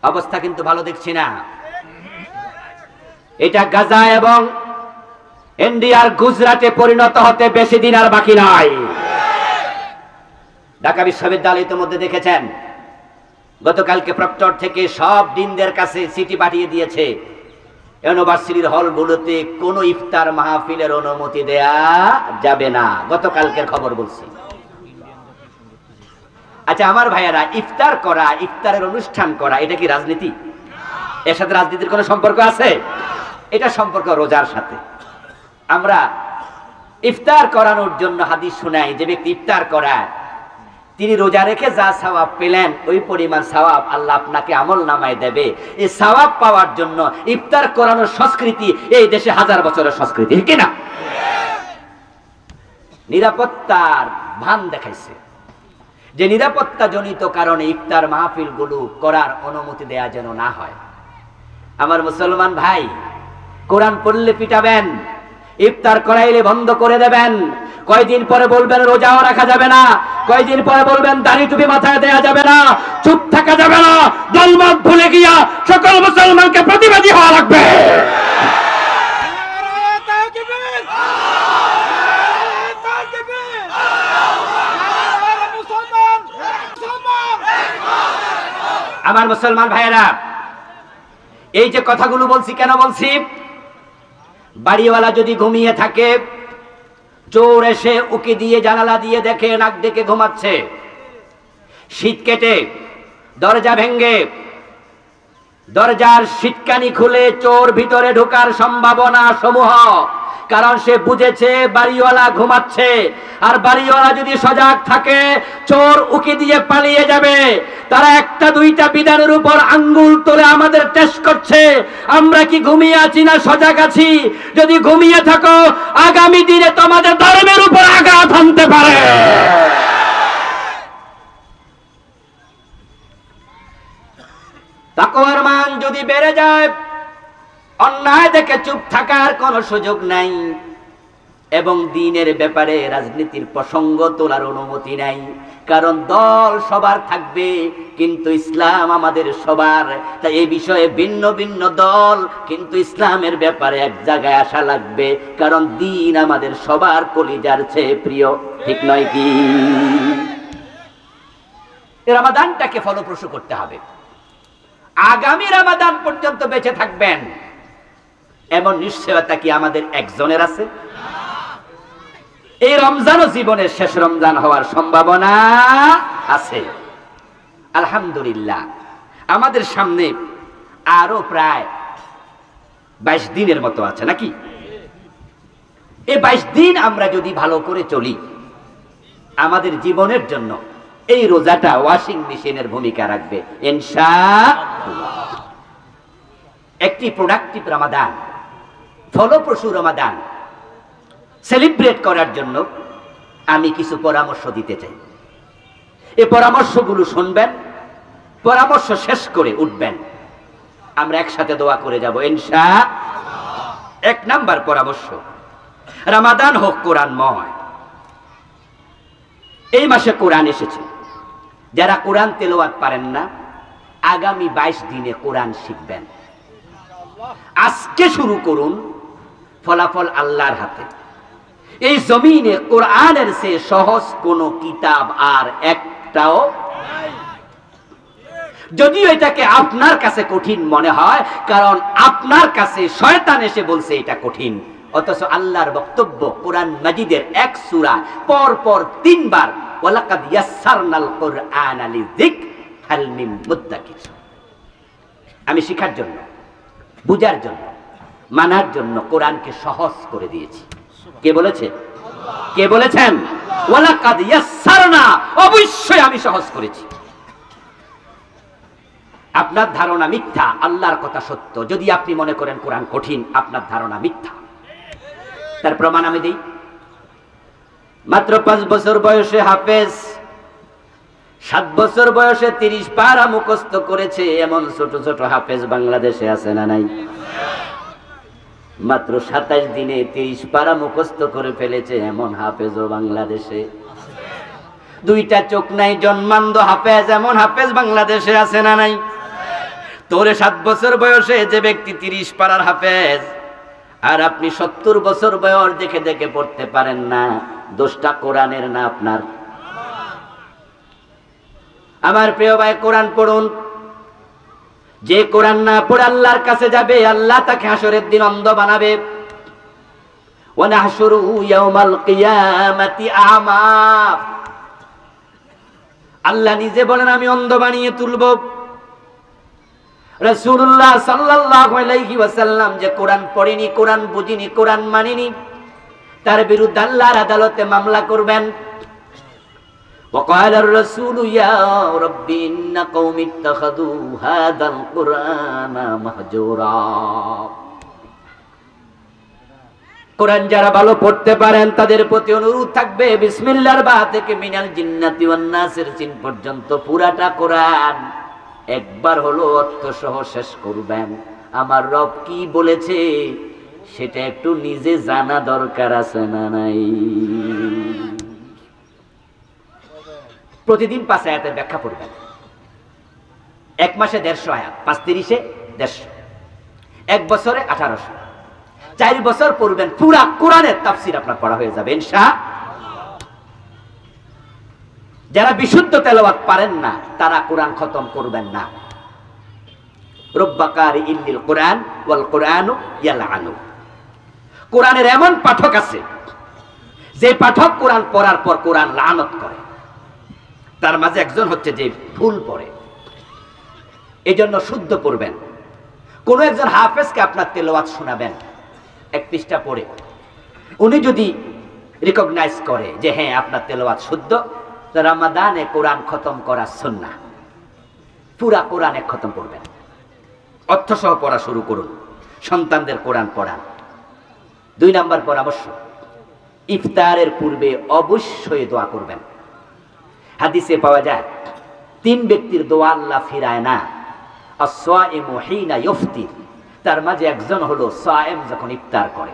অবস্থা কিন্তু ভালো দেখছি না। এটা গাজা এবং ইন্ডিয়ার গুজরাটে পরিণত হতে বেশি দিন আর বাকি নাই। ঢাকা বিশ্ববিদ্যালয় ইতিমধ্যে দেখেছেন, গতকালকে প্রক্টর থেকে সব ডিনদের কাছে চিঠি পাঠিয়ে দিয়েছে, ইউনিভার্সিটির হলগুলোতে কোনো ইফতার মাহফিলের অনুমতি দেয়া যাবে না। গতকালকের খবর বলছি। আচ্ছা আমার ভাইয়েরা, ইফতার করা, ইফতারের অনুষ্ঠান করা, এটা কি রাজনীতি? এর সাথে রাজনীতির কোনো সম্পর্ক আছে? এটা সম্পর্ক রোজার সাথে। আমরা ইফতার করানোর জন্য হাদিস শোনাই, যে ব্যক্তি ইফতার করায় তিনি রোজা রেখে যা সওয়াব পেলেন ওই পরিমাণ সওয়াব আল্লাহ আপনাকে আমল নামায় দেবে। এই সওয়াব পাওয়ার জন্য ইফতার করানোর সংস্কৃতি এই দেশে 1000 বছরের সংস্কৃতি, ঠিক না? নিরাপত্তার ভান দেখাইছে, যে নিরাপত্তা জনিত কারণে ইফতার মাহফিল গুলো করার অনুমতি দেয়া যেন না হয়। আমার মুসলমান ভাই, কোরআন পড়লে পিটাবেন, ইফতার করাইলে বন্ধ করে দেবেন, কয়দিন পরে বলবেন রোজাও রাখা যাবে না, কয়দিন পরে বলবেন দাড়ি টুপি মাথায় দেয়া যাবে না, চুপ থাকা যাবে না। দলমত ভুলে গিয়া সকল মুসলমানকে প্রতিবাদী হওয়া লাগবে। আমার মুসলমান ভাইয়েরা, এই যে কথাগুলো বলছি কেন বলছি? বাড়িওয়ালা যদি ঘুমিয়ে থাকে, চোর এসে উকি দিয়ে জানালা দিয়ে দেখে নাক ডেকে ঘুমাচ্ছে, শীত কেটে দরজা ভেঙ্গে দরজার শীতকানি খুলে চোর ভিতরে ঢোকার সম্ভাবনা সমূহ, কারণ সে বুঝেছে বাড়িওয়ালা ঘুমাচ্ছে। আর বাড়িওয়ালা যদি সজাগ থাকে, চোর উকি দিয়ে পালিয়ে যাবে। তারা একটা দুইটা বিধানের উপর আঙ্গুল তোলে আমাদের টেস্ট করছে, আমরা কি ঘুমিয়ে আছি না সজাগ আছি। যদি ঘুমিয়ে থাকো, আগামী দিনে তোমাদের ধর্মের উপর আঘাত হানতে পারে। তাকওয়ার মান যদি বেড়ে যায়, অন্যায় দেখে চুপ থাকার কোনো সুযোগ নাই, এবং দ্বীনের ব্যাপারে রাজনীতির প্রসঙ্গ তোলার অনুমতি নাই। কারণ দল সবার থাকবে, কিন্তু ইসলাম আমাদের সবার। তাই এই বিষয়ে ভিন্ন ভিন্ন দল, কিন্তু ইসলামের ব্যাপারে এক জায়গায় আসা লাগবে, কারণ দ্বীন আমাদের সবার কলিজার চেয়ে প্রিয়, ঠিক নয় কি? রমাদানটাকে ফলপ্রসূ করতে হবে। আগামী রমাদান পর্যন্ত বেঁচে থাকবেন এমন নিশ্চয়তা কি আমাদের একজনের আছে? এই রমজানও জীবনের শেষ রমজান হওয়ার সম্ভাবনা আছে। আলহামদুলিল্লাহ, আমাদের সামনে আরো প্রায় 22 দিনের মতো আছে নাকি? এই 22 দিন আমরা যদি ভালো করে চলি, আমাদের জীবনের জন্য এই রোজাটা ওয়াশিং মেশিনের ভূমিকা রাখবে ইনশাআল্লাহ। একটি প্রোডাক্টিভ রমাদান, ফলপ্রসূ রমাদান সেলিব্রেট করার জন্য আমি কিছু পরামর্শ দিতে চাই। এই পরামর্শগুলো শুনবেন, পরামর্শ শেষ করে উঠবেন, আমরা একসাথে দোয়া করে যাব ইনশাআল্লাহ। এক নাম্বার পরামর্শ, রমাদান হোক কোরআনময়। এই মাসে কোরআন এসেছে। যারা কোরআন তেলাওয়াত পারেন না, আগামী 22 দিনে কোরআন শিখবেন। আজকে শুরু করুন, ফলাফল আল্লাহর হাতে। এই জমিনে কোরআনের চেয়ে সহজ কোন কিতাব আর একটাও নাই। যদিও এটাকে আপনার কাছে কঠিন মনে হয়, কারণ আপনার কাছে শয়তান এসে বলছে এটা কঠিন, অথচ আল্লাহর বক্তব্য কোরআন মাজিদের এক সূরা পর পর 3 বার ওয়ালাকাদ ইয়াসসারনাল কুরআনা লিযিকর হাল মিন মুদ্দাকির। আমি শিখার জন্য, বুঝার জন্য, মানার জন্য কোরআনকে সহজ করে দিয়েছি। কে বলেছে? কে বলেছেন? ওয়ালাকাদ ইয়াসসারনা, অবশ্যই আমি সহজ করেছি। আপনার ধারণা মিথ্যা, আল্লাহর কথা সত্য। যদি আপনি মনে করেন কোরআন কঠিন, আপনার ধারণা মিথ্যা। তার প্রমাণ আমি দিই। মাত্র 5 বছর বয়সে হাফেজ, 7 বছর বয়সে 30 পারা মুখস্থ করেছে এমন ছোট ছোট হাফেজ বাংলাদেশে আছে না নাই? মাত্র 27 দিনে 30 পারা মুখস্থ করে ফেলেছে এমন হাফেজও বাংলাদেশে। 2টা চোখ নাই, জন্মান্ধ হাফেজ এমন হাফেজ বাংলাদেশে আছে না নাই? তোরে 7 বছর বয়সে যে ব্যক্তি 30 পারার হাফেজ, আর আপনি 70 বছর বয়স দেখে দেখে পড়তে পারেন না, দোষটা কোরআনের না আপনার? আমার প্রিয় ভাই, কোরআন পড়ুন। যে কোরআন না পড়ে আল্লাহর কাছে যাবে, আল্লাহ তাকে হাসরের দিন অন্ধ বানাবে। ওয়া নাহশুরু ইয়াউমাল কিয়ামাতি আ'মা। আল্লাহ নিজে বলেন আমি অন্ধ বানিয়ে তুলব। রাসূলুল্লাহ সাল্লাল্লাহু আলাইহি ওয়াসাল্লাম যে কোরআন পড়েনি, কোরআন বুঝিনি, কোরআন মানেনি, তার বিরুদ্ধে আল্লাহর আদালতে মামলা করবেন। وقال الرسول يا رب إن قوم اتخذوا هذا القرآن مهجورا। কোরআন যারা ভালো পড়তে পারেন তাদের প্রতি অনুরোধ থাকবে, বিসমিল্লাহর বা থেকে মিনাল জিন্নাতি ওয়ান নাসের চিন পর্যন্ত পুরাটা কোরআন একবার হলো অর্থ সহ শেষ করবেন। আমার রব কি বলেছে সেটা একটু নিজে জানা দরকার আছে না নাই? প্রতিদিন 5 আয়াতের ব্যাখ্যা পড়বেন। 1 মাসে 150 আয়াত, 5 30 150, 1 বছরে 1800, 4 বছর পড়বেন, পুরা কোরআনের তাফসীর আপনার পড়া হয়ে যাবে ইনশাআল্লাহ। যারা বিশুদ্ধ তেলাওয়াত পারেন না তারা কোরআন খতম করবেন না। রব্বাকারি ইল্লিল কোরআন ওয়াল কোরআনু ইয়ালআনু। কোরআনের এমন পাঠক আছে যে পাঠক কোরআন পড়ার পর কোরআন লানত করে। তার মাঝে একজন হচ্ছে যে ভুল পড়ে। এজন্য শুদ্ধ পড়বেন। কোন একজন হাফেজকে আপনার তেলাওয়াত শোনাবেন, 1 পৃষ্ঠা পড়ে, উনি যদি রিকগনাইজ করে যে হ্যাঁ আপনার তেলাওয়াত শুদ্ধ, রমাদানে কোরআন খতম করা সুন্নাহ। পুরা কোরআন এক খতম পড়বেন, অর্থ সহ পড়া শুরু করুন, সন্তানদের কোরআন পড়ান। 2 নাম্বার পরামর্শ, ইফতারের পূর্বে অবশ্যই দোয়া করবেন। হাদিসে পাওয়া যায় 3 ব্যক্তির দোয়া আল্লাহ ফিরায় না। আস-সাইমু হিনা ইফতির, তার মাঝে একজন হলো সায়েম যখন ইফতার করে।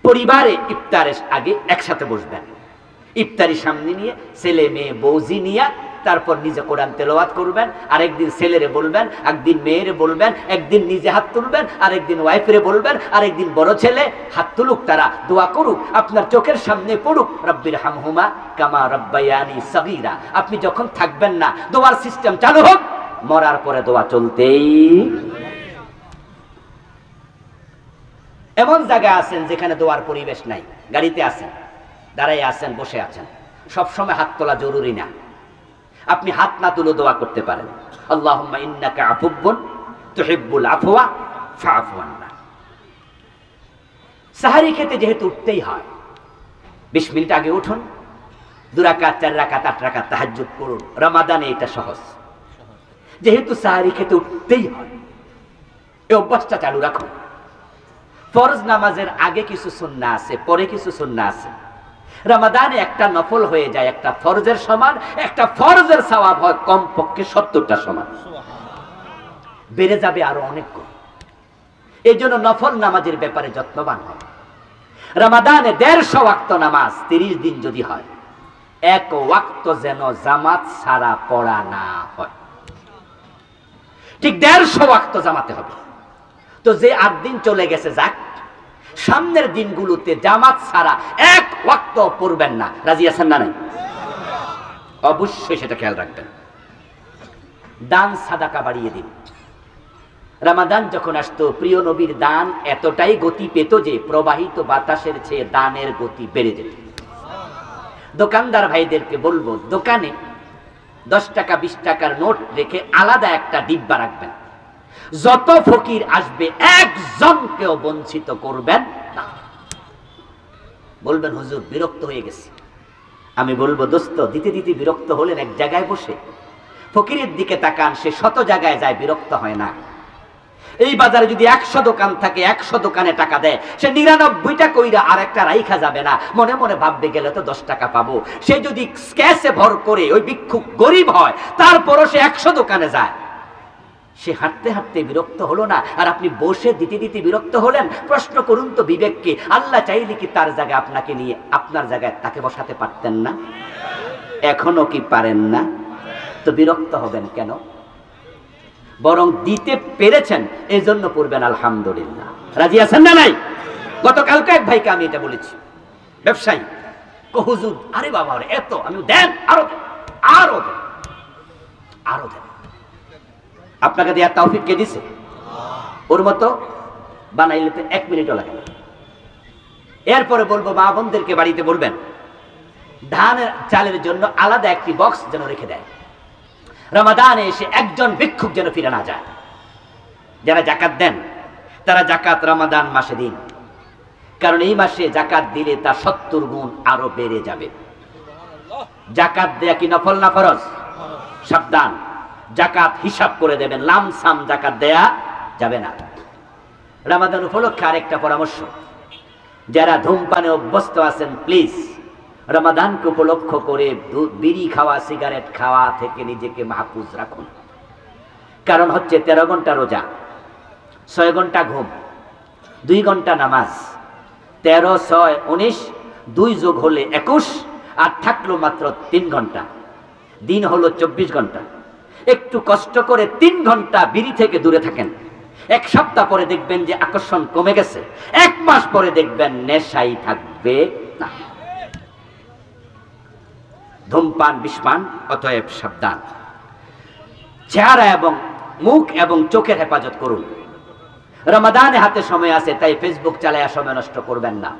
পরিবারে ইফতারের আগে একসাথে বসবেন, ইফতারি সামনে নিয়ে ছেলে মেয়ে বৌজি নিয়ে, তারপর নিজে কোরআন তেলাওয়াত করবেন। আরেকদিন ছেলেরে বলবেন, একদিন মেয়েরে বলবেন, একদিন নিজে হাত তুলবেন, আরেকদিন ওয়াইফরে বলবেন, আরেকদিন বড় ছেলে হাত তুলুক, তারা দোয়া করুক, আপনার চোখের সামনে পড়ুক, রব্বির হামহুমা কামা রব্বায়ানি সগীরা। আপনি যখন থাকবেন না দোয়ার সিস্টেম চালু হোক, মরার পরে দোয়া চলতেই। এমন জায়গা আছেন যেখানে দোয়ার পরিবেশ নাই, গাড়িতে আছেন, দাঁড়াই আছেন, বসে আছেন, সবসময় হাত তোলা জরুরি না। আপনি হাত না তুলে দোয়া করতে পারেন, আল্লাহুম্মা ইন্নাকা আফুব্বুন তুহিব্বুল আফওয়া ফাআফু আন্না। সাহারি খেতে যেহেতু উঠতেই হয়, 20 মিনিট আগে উঠুন, 2 রাকাত 4 রাকাত 8 রাকাত তাহাজ্জুদ করুন। রমাদানে এটা সহজ, যেহেতু সাহারি খেতে উঠতেই হয়, এই অভ্যাসটা চালু রাখো। ফরজ নামাজের আগে কিছু সুন্নাহ আছে, পরে কিছু সুন্নাহ আছে। রমাদানে একটা নফল হয়ে যায় একটা ফরজের সমান, একটা ফরজের সওয়াব হয় কমপক্ষে 70টা সমান, বেড়ে যাবে আরো অনেক গুণ। এই জন্য নফল নামাজের ব্যাপারে যত্নবান হয়। রমাদানে 150 ওয়াক্ত নামাজ 30 দিন যদি হয়, এক ওয়াক্ত যেন জামাত ছাড়া পড়া না হয়। ঠিক 150 ওয়াক্ত জামাতে হবে। তো যে 8 দিন চলে গেছে যাক, সামনের দিনগুলোতে জামাত ছাড়া এক ওয়াক্ত পড়বেন না। রাজি আছেন না? নাই? অবশ্যই সেটা খেয়াল রাখবেন। দান সাদাকা বাড়িয়ে দিন। রমাদান যখন আসতো, প্রিয় নবীর দান এতটাই গতি পেত যে প্রবাহিত বাতাসের চেয়ে দানের গতি বেড়ে যেত। দোকানদার ভাইদেরকে বলবো, দোকানে 10 টাকা 20 টাকার নোট রেখে আলাদা একটা ডিব্বা রাখবেন। যত ফকির আসবে একজনকেও বঞ্চিত করবেন না। বলবেন হুজুর বিরক্ত হয়ে গেছি। আমি বলবো দোস্ত, দিতে দিতে বিরক্ত হলেন, এক জায়গায় বসে ফকিরের দিকে তাকান, সে 100 জায়গায় যায়, বিরক্ত হয় না। এই বাজারে যদি 100 দোকান থাকে, 100 দোকানে টাকা দেয়, সে 99টা কইরা আর একটা রাইখা যাবে না, মনে মনে ভাববে গেলে তো 10 টাকা পাবো। সে যদি ক্যাশে ভর করে, ওই ভিক্ষুক গরিব হয়, তারপরও সে 100 দোকানে যায়, সে হাঁটতে হাঁটতে বিরক্ত হলো না, আর আপনি বসে দিতে দিতে বিরক্ত হলেন। প্রশ্ন করুন তো বিবেককে, আল্লাহ চাইলে কি তার জায়গায় আপনাকে নিয়ে আপনার জায়গায় তাকে বসাতে পারতেন না? এখনো কি পারেন না? তো বিরক্ত হবেন কেন? বরং দিতে পেরেছেন, এই জন্য পড়বেন আলহামদুলিল্লাহ। রাজি আছেন না? নাই? গতকালকে এক ভাইকে আমি এটা বলেছি, ব্যবসায়ী, হুজুর আরে বাবা এত, আমি দেন আরো দেন, আরো দেন, আরো দেন। আপনাকে দেওয়ার তৌফিক কে দিছে? ওর মতো বানাইলে তো 1 মিনিটও লাগে না। এরপরে বলবো, মা বোনদেরকে বাড়িতে বলবেন ধানের চালের জন্য আলাদা একটি বক্স যেন রেখে দেয়। রমাদানে এসে একজন ভিক্ষুক যেন ফিরে না যায়। যারা জাকাত দেন তারা জাকাত রমাদান মাসে দিন, কারণ এই মাসে জাকাত দিলে তা 70 গুণ আরো বেড়ে যাবে। জাকাত দেয়া কি নফল না ফরজ? সাবধান, জাকাত হিসাব করে দেবেন, লামসাম জাকাত দেয়া যাবে না। রমাদান উপলক্ষে আরেকটা পরামর্শ, যারা ধূমপানে অভ্যস্ত আছেন প্লিজ রমাদানকে উপলক্ষ করে বিড়ি খাওয়া, সিগারেট খাওয়া থেকে নিজেকে মাহফুজ রাখুন। কারণ হচ্ছে 13 ঘন্টা রোজা, 6 ঘন্টা ঘুম, 2 ঘন্টা নামাজ, 13, 6, 19, 2 যোগ হলে 21, আর থাকলো মাত্র 3 ঘন্টা। দিন হলো 24 ঘন্টা। একটু কষ্ট করে 3 ঘন্টা বিড়ি থেকে দূরে থাকেন। 1 সপ্তাহ পরে দেখবেন যে আকর্ষণ কমে গেছে, 1 মাস পরে দেখবেন নেশাই থাকবে না। ধূমপান বিষপান, অতএব সাবধান। চেহারা এবং মুখ এবং চোখের হেফাজত করুন। রমাদানে হাতে সময় আছে, তাই ফেসবুক চালায়া সময় নষ্ট করবেন না।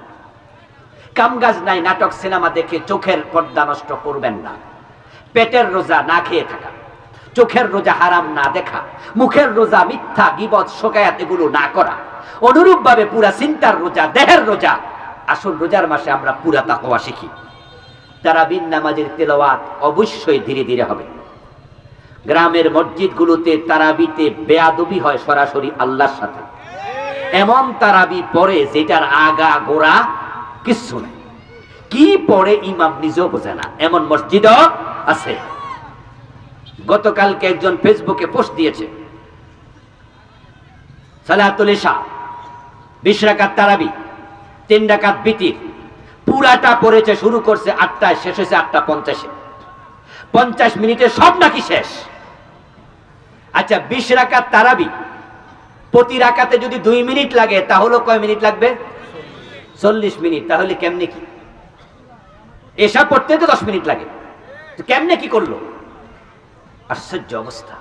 কামকাজ নাই, নাটক সিনেমা দেখে চোখের পর্দা নষ্ট করবেন না। পেটের রোজা না খেয়ে থাকা, চোখের রোজা হারাম না দেখা, মুখের রোজা মিথ্যা গীবত শোকায়াত এগুলো না করা। অনুরূপ ভাবে পুরা চিন্তার রোজা, দেহের রোজা। আসল রোজার মাসে আমরা পুরা তাকওয়া শিখি। তারাবির নামাজের তেলাওয়াত অবশ্যই ধীরে ধীরে হবে। গ্রামের মসজিদগুলোতে তারাবিতে বেয়াদবি হয় সরাসরি আল্লাহর সাথে। এমন তারাবি পড়ে যেটার আগা গোড়া কিচ্ছু নেই, কি পড়ে ইমাম নিজেও বোঝে না, এমন মসজিদও আছে। গতকালকে একজন ফেসবুকে পোস্ট দিয়েছে, সালাতুল ইশা 20 রাকাত তারাবি, 3 রাকাত বিতির, পুরাটা পড়েছে, শুরু করছে 8টায়, শেষ হয়েছে 8:50-এ। 50 মিনিটে সব নাকি শেষ। আচ্ছা, 20 রাকাত তারাবি, প্রতি রাকাতে যদি 2 মিনিট লাগে, তাহলে কয় মিনিট লাগবে? 40 মিনিট। তাহলে কেমনে কি? এসা পড়তে তো 10 মিনিট লাগে, কেমনে কি করলো? আশ্চর্য অবস্থা।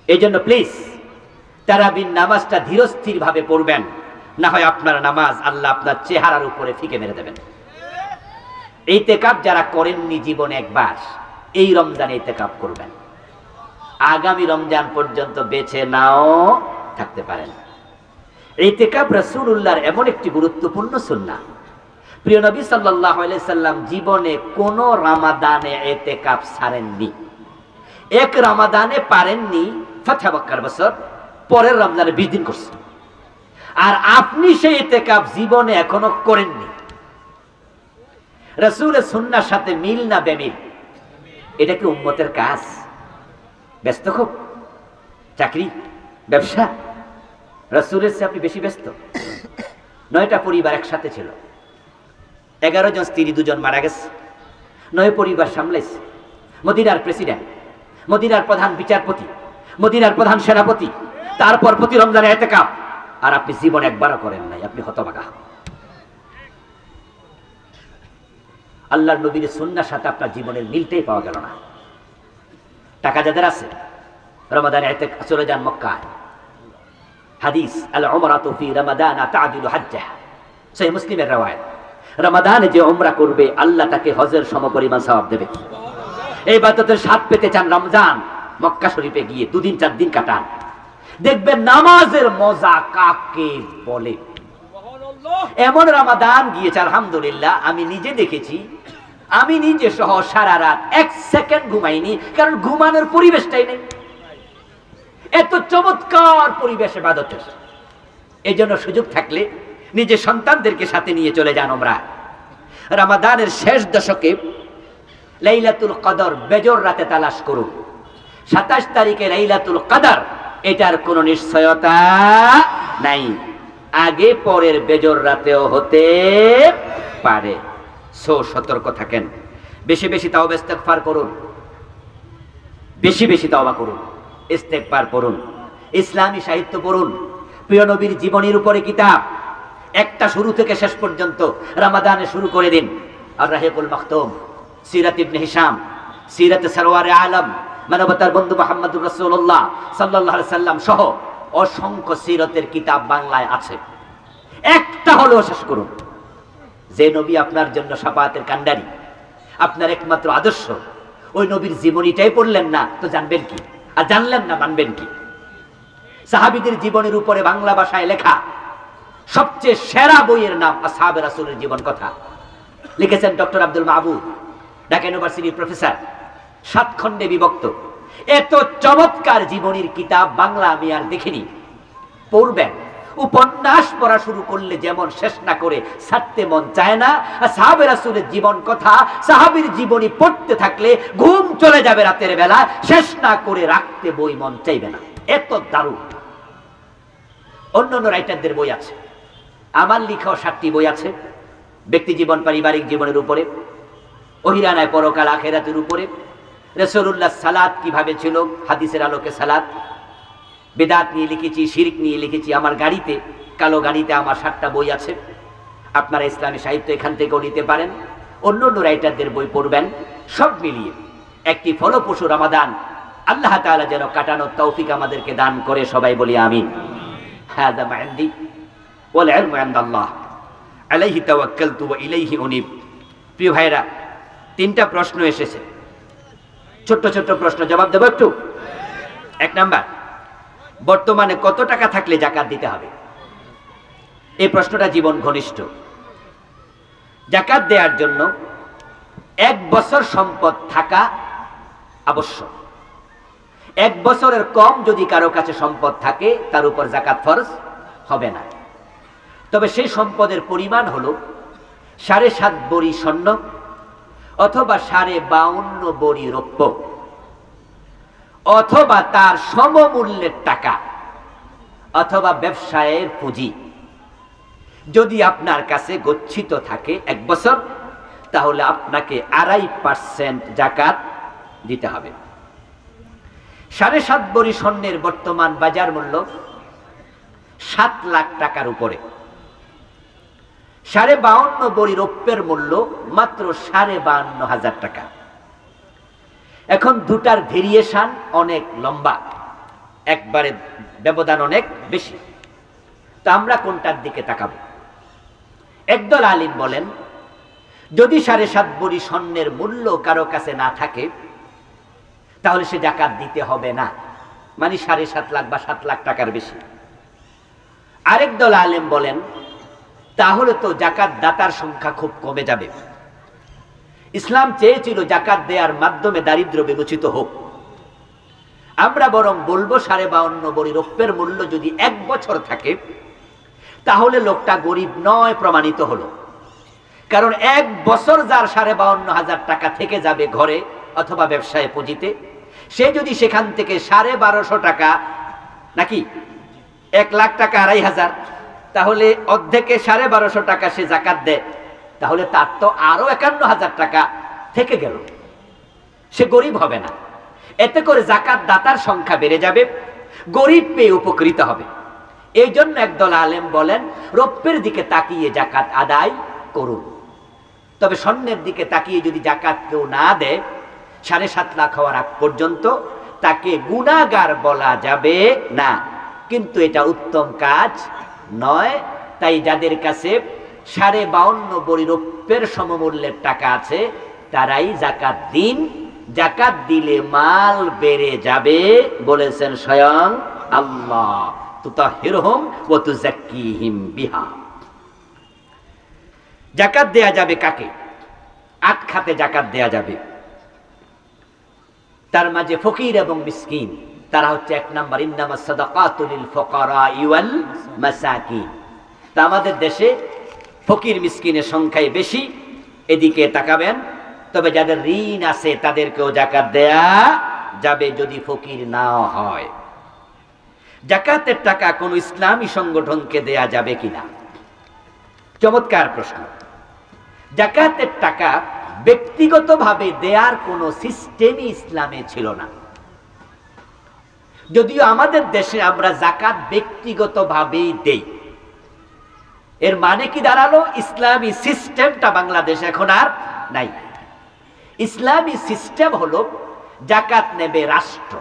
এই জন্য প্লিজ তারাবির নামাজটা ধীরস্থির ভাবে পড়বেন, না হয় আপনার নামাজ আল্লাহ আপনার চেহারার উপরে ফিকে মেরে দেবেন। ইতিকাফ যারা করেননি জীবনে একবার, এই রমজানে ইতিকাফ করবেন। আগামী রমজান পর্যন্ত বেঁচে নাও থাকতে পারেন। ইতিকাফ রাসূলুল্লাহর এমন একটি গুরুত্বপূর্ণ সুন্নাহ। প্রিয় নবী সাল্লাল্লাহু আলাইহি সাল্লাম জীবনে কোন রমাদানে ইতিকাফ ছাড়েননি। 1 রমাদানে পারেননি, ফাতহ মক্কার বছর, পরের রমজানে 20 দিন করছে, আর আপনি সেই ইতিকাফ জীবনে এখনো করেননি। রাসূলের সুন্নাহর সাথে মিল না বেমিল? এটা কি উম্মতের কাজ? ব্যস্ত খুব, চাকরি, ব্যবসা, রাসূলের চেয়ে আপনি বেশি ব্যস্ত। 9টা পরিবার একসাথে ছিল, 11 জন স্ত্রী, 2 জন মারা গেছে, 9 পরিবার সামলাইছে। মদিনার প্রেসিডেন্ট, মদিনার প্রধান বিচারপতি, মদিনার প্রধান সেনাপতি, তারপর প্রতি রমজানে ইতিকাফ, আর আপনি জীবন একবারও করেন নাই। আপনি হতভাগা। আল্লাহর নবীর সুন্নাহর সাথে আপনার জীবনের মিলটাই পাওয়া গেল না। টাকা যাদের আছে রমাদানে ইতিকাফ চলে যান মক্কায়। হাদিস আল উমরাতু ফি রমাদান তা'দিলু হাজ্জাহ, সহিহ মুসলিমের riwayat। রমাদানে যে উমরা করবে আল্লাহ তাকে হজের সমপরিমাণ সওয়াব দেবে। এই ইবাদতের স্বাদ পেতে চান, রমজান মক্কা শরীফে গিয়ে 2 দিন 4 দিন কাটান, দেখবেন নামাজের মজা কাকে বলে। এমন রমাদান গিয়েছে আলহামদুলিল্লাহ, আমি নিজে দেখেছি, আমি নিজে সহ সারা রাত 1 সেকেন্ড ঘুমাইনি, কারণ ঘুমানোর পরিবেশটাই নেই। এত চমৎকার পরিবেশ ইবাদতের। এই জন্য সুযোগ থাকলে নিজের সন্তানদেরকে সাথে নিয়ে চলে যান উমরা। রমাদানের শেষ দশকে লাইলাতুল কদর বেজর রাতে তালাশ করুন। 27 তারিখে লাইলাতুল কদর, এটার কোনো নিশ্চয়তা নাই, আগে পরের বেজর রাতেও হতে পারে। সতর্ক থাকেন। বেশি বেশি তাওবা ইস্তেগফার করুন, বেশি বেশি তাওবা করুন, ইস্তেগফার পড়ুন, ইসলামী সাহিত্য পড়ুন, প্রিয় নবীর জীবনীর উপরে কিতাব একটা শুরু থেকে শেষ পর্যন্ত রমাদানে শুরু করে দিন। আর রাহিকুল মাখতুম, সিরাত ইবনে হিশাম, সিরাত সরওয়ারে আলম, মানবতার বন্ধু মুহাম্মদুর রাসূলুল্লাহ সাল্লাল্লাহু আলাইহি সাল্লাম সহ অসংখ্য সিরতের কিতাব বাংলায় আছে। একটা হলো শেষ করুন। যে নবী আপনার জন্য শাফাআতের কান্ডারি, আপনার একমাত্র আদর্শ, ওই নবীর জীবনীটাই পড়লেন না তো জানবেন কি? আর জানলেন না মানবেন কি? সাহাবীদের জীবনের উপরে বাংলা ভাষায় লেখা সবচেয়ে সেরা বইয়ের নাম আসহাবে রাসূলের জীবন কথা, লিখেছেন ডক্টর আব্দুল মাহবুব, ঢাকা ইউনিভার্সিটির প্রফেসর, 7 খণ্ডে বিভক্ত। এত চমৎকার জীবনীর কিতাব বাংলা আমি আর দেখিনি। পড়বেন, উপন্যাস পড়া শুরু করলে যেমন শেষ না করে ছাড়তে মন চায় না, আর সাহাবে রাসূলের জীবন কথা, সাহাবীর জীবনী পড়তে থাকলে ঘুম চলে যাবে রাতের বেলা, শেষ না করে রাখতে বই মন চাইবে না, এত দারুণ। অন্যান্য রাইটারদের বই আছে, আমার লেখাও 7টি বই আছে, ব্যক্তি জীবন, পারিবারিক জীবনের উপরে, ওহিরানায় পরকাল আখিরাতের উপরে, রাসূলুল্লাহ সালাত কিভাবে ছিল, হাদিসের আলোকে সালাত, বিদআত নিয়ে লিখেছি, শিরক নিয়ে লিখেছি। আমার গাড়িতে, কালো গাড়িতে আমার 7টা বই আছে। আপনারা ইসলামী সাহিত্য এখান থেকেও নিতে পারেন, অন্য অন্য রাইটারদের বই পড়বেন। সব মিলিয়ে একটি ফলপ্রসূ রমাদান আল্লাহ তাআলা যেন কাটানোর তৌফিক আমাদেরকে দান করে, সবাই বলি আমিন। হাযা মা ইনদি ওয়াল ইলমু ইনদাল্লাহ আলাইহি তাওয়াক্কালতু ওয়া ইলাইহি উনীব। প্রিয় ভাইরা, 3টা প্রশ্ন এসেছে, ছোট্ট ছোট্ট প্রশ্ন, জবাব দেব একটু। 1 নাম্বার, বর্তমানে কত টাকা থাকলে যাকাত দিতে হবে? এই প্রশ্নটা জীবন ঘনিষ্ঠ। যাকাত দেওয়ার জন্য 1 বছর সম্পদ থাকা আবশ্যক। 1 বছরের কম যদি কারো কাছে সম্পদ থাকে তার উপর যাকাত ফরজ হবে না। তবে সেই সম্পদের পরিমাণ হলো 7.5 বড়ি স্বর্ণ অথবা 52.5 বড়ি রৌপ্য অথবা তার সমমূল্যের টাকা অথবা ব্যবসায়ের পুঁজি। যদি আপনার কাছে গচ্ছিত থাকে 1 বছর, তাহলে আপনাকে 2.5% যাকাত দিতে হবে। 7.5 বড়ি স্বর্ণের বর্তমান বাজার মূল্য 7 লাখ টাকার উপরে। 52.5 বড়ি রৌপ্যের মূল্য মাত্র 52,500 টাকা। এখন দুটার ভেরিয়েশন অনেক লম্বা, একবারে ব্যবধান অনেক বেশি। তো আমরা কোনটার দিকে তাকাবো? একদল আলিম বলেন, যদি 7.5 বড়ি স্বর্ণের মূল্য কারো কাছে না থাকে তাহলে সে যাকাত দিতে হবে না, মানে 7.5 লাখ বা 7 লাখ টাকার বেশি। আরেক দল আলেম বলেন, তাহলে তো যাকাত দাতার সংখ্যা খুব কমে যাবে। ইসলাম চেয়েছিল যাকাত দেওয়ার মাধ্যমে দারিদ্র্য বিমোচিত হোক। আমরা বরং বলবো 52.5 ভরি রৌপ্যের মূল্য যদি 1 বছর থাকে তাহলে লোকটা গরিব নয় প্রমাণিত হলো। কারণ 1 বছর যার 52,500 টাকা থেকে যাবে ঘরে অথবা ব্যবসায় পুঁজিতে, সে যদি সেখান থেকে 1250 টাকা নাকি 1 লাখ টাকা 2,500, তাহলে অর্ধেকে 1250 টাকা সে জাকাত দেয়, তাহলে তার তো আরো 51,000 টাকা থেকে গেল। সে গরিব হবে না। এতে করে জাকাত দাতার সংখ্যা বেড়ে যাবে, গরিব পেয়ে উপকৃত হবে। এই জন্য একদল আলেম বলেন রৌপ্যের দিকে তাকিয়ে জাকাত আদায় করুন। তবে স্বর্ণের দিকে তাকিয়ে যদি জাকাত কেউ না দেয় 7.5 লাখ হওয়ার আগ পর্যন্ত, তাকে গুনাহগার বলা যাবে না, কিন্তু এটা উত্তম কাজ নয়। তাই যাদের কাছে 52.5 ভরি রৌপ্যের সমমূল্যের টাকা আছে তারাই জাকাত দিন। জাকাত দিলে মাল বেড়ে যাবে, বলেছেন স্বয়ং আল্লাহ, তুতাহিরহুম ওয়া তুযাক্কিহিম বিহা। জাকাত দেয়া যাবে কাকে? 8 খাতে জাকাত দেয়া যাবে। তার মাঝে ফকির এবং মিসকিন, তারা হচ্ছে 1 নাম্বার ইন্নামাস সাদাকাতু লিল ফুকারা ওয়াল মাসাকিন। তা আমাদের দেশে ফকির মিসকিনের সংখ্যাই বেশি, এদিকে তাকাবেন। তবে যাদের ঋণ আছে তাদেরকেও জাকাত দেয়া যাবে যদি ফকির না হয়। জাকাতের টাকা কোন ইসলামী সংগঠনকে দেয়া যাবে কিনা? চমৎকার প্রশ্ন। জাকাতের টাকা ব্যক্তিগতভাবে দেয়ার কোনো সিস্টেমই ইসলামে ছিল না। যদিও আমাদের দেশে আমরা জাকাত ব্যক্তিগতভাবেই দেই, এর মানে কি দাঁড়ালো? ইসলামী সিস্টেমটা বাংলাদেশে এখন আর নাই। ইসলামী সিস্টেম হলো জাকাত নেবে রাষ্ট্র,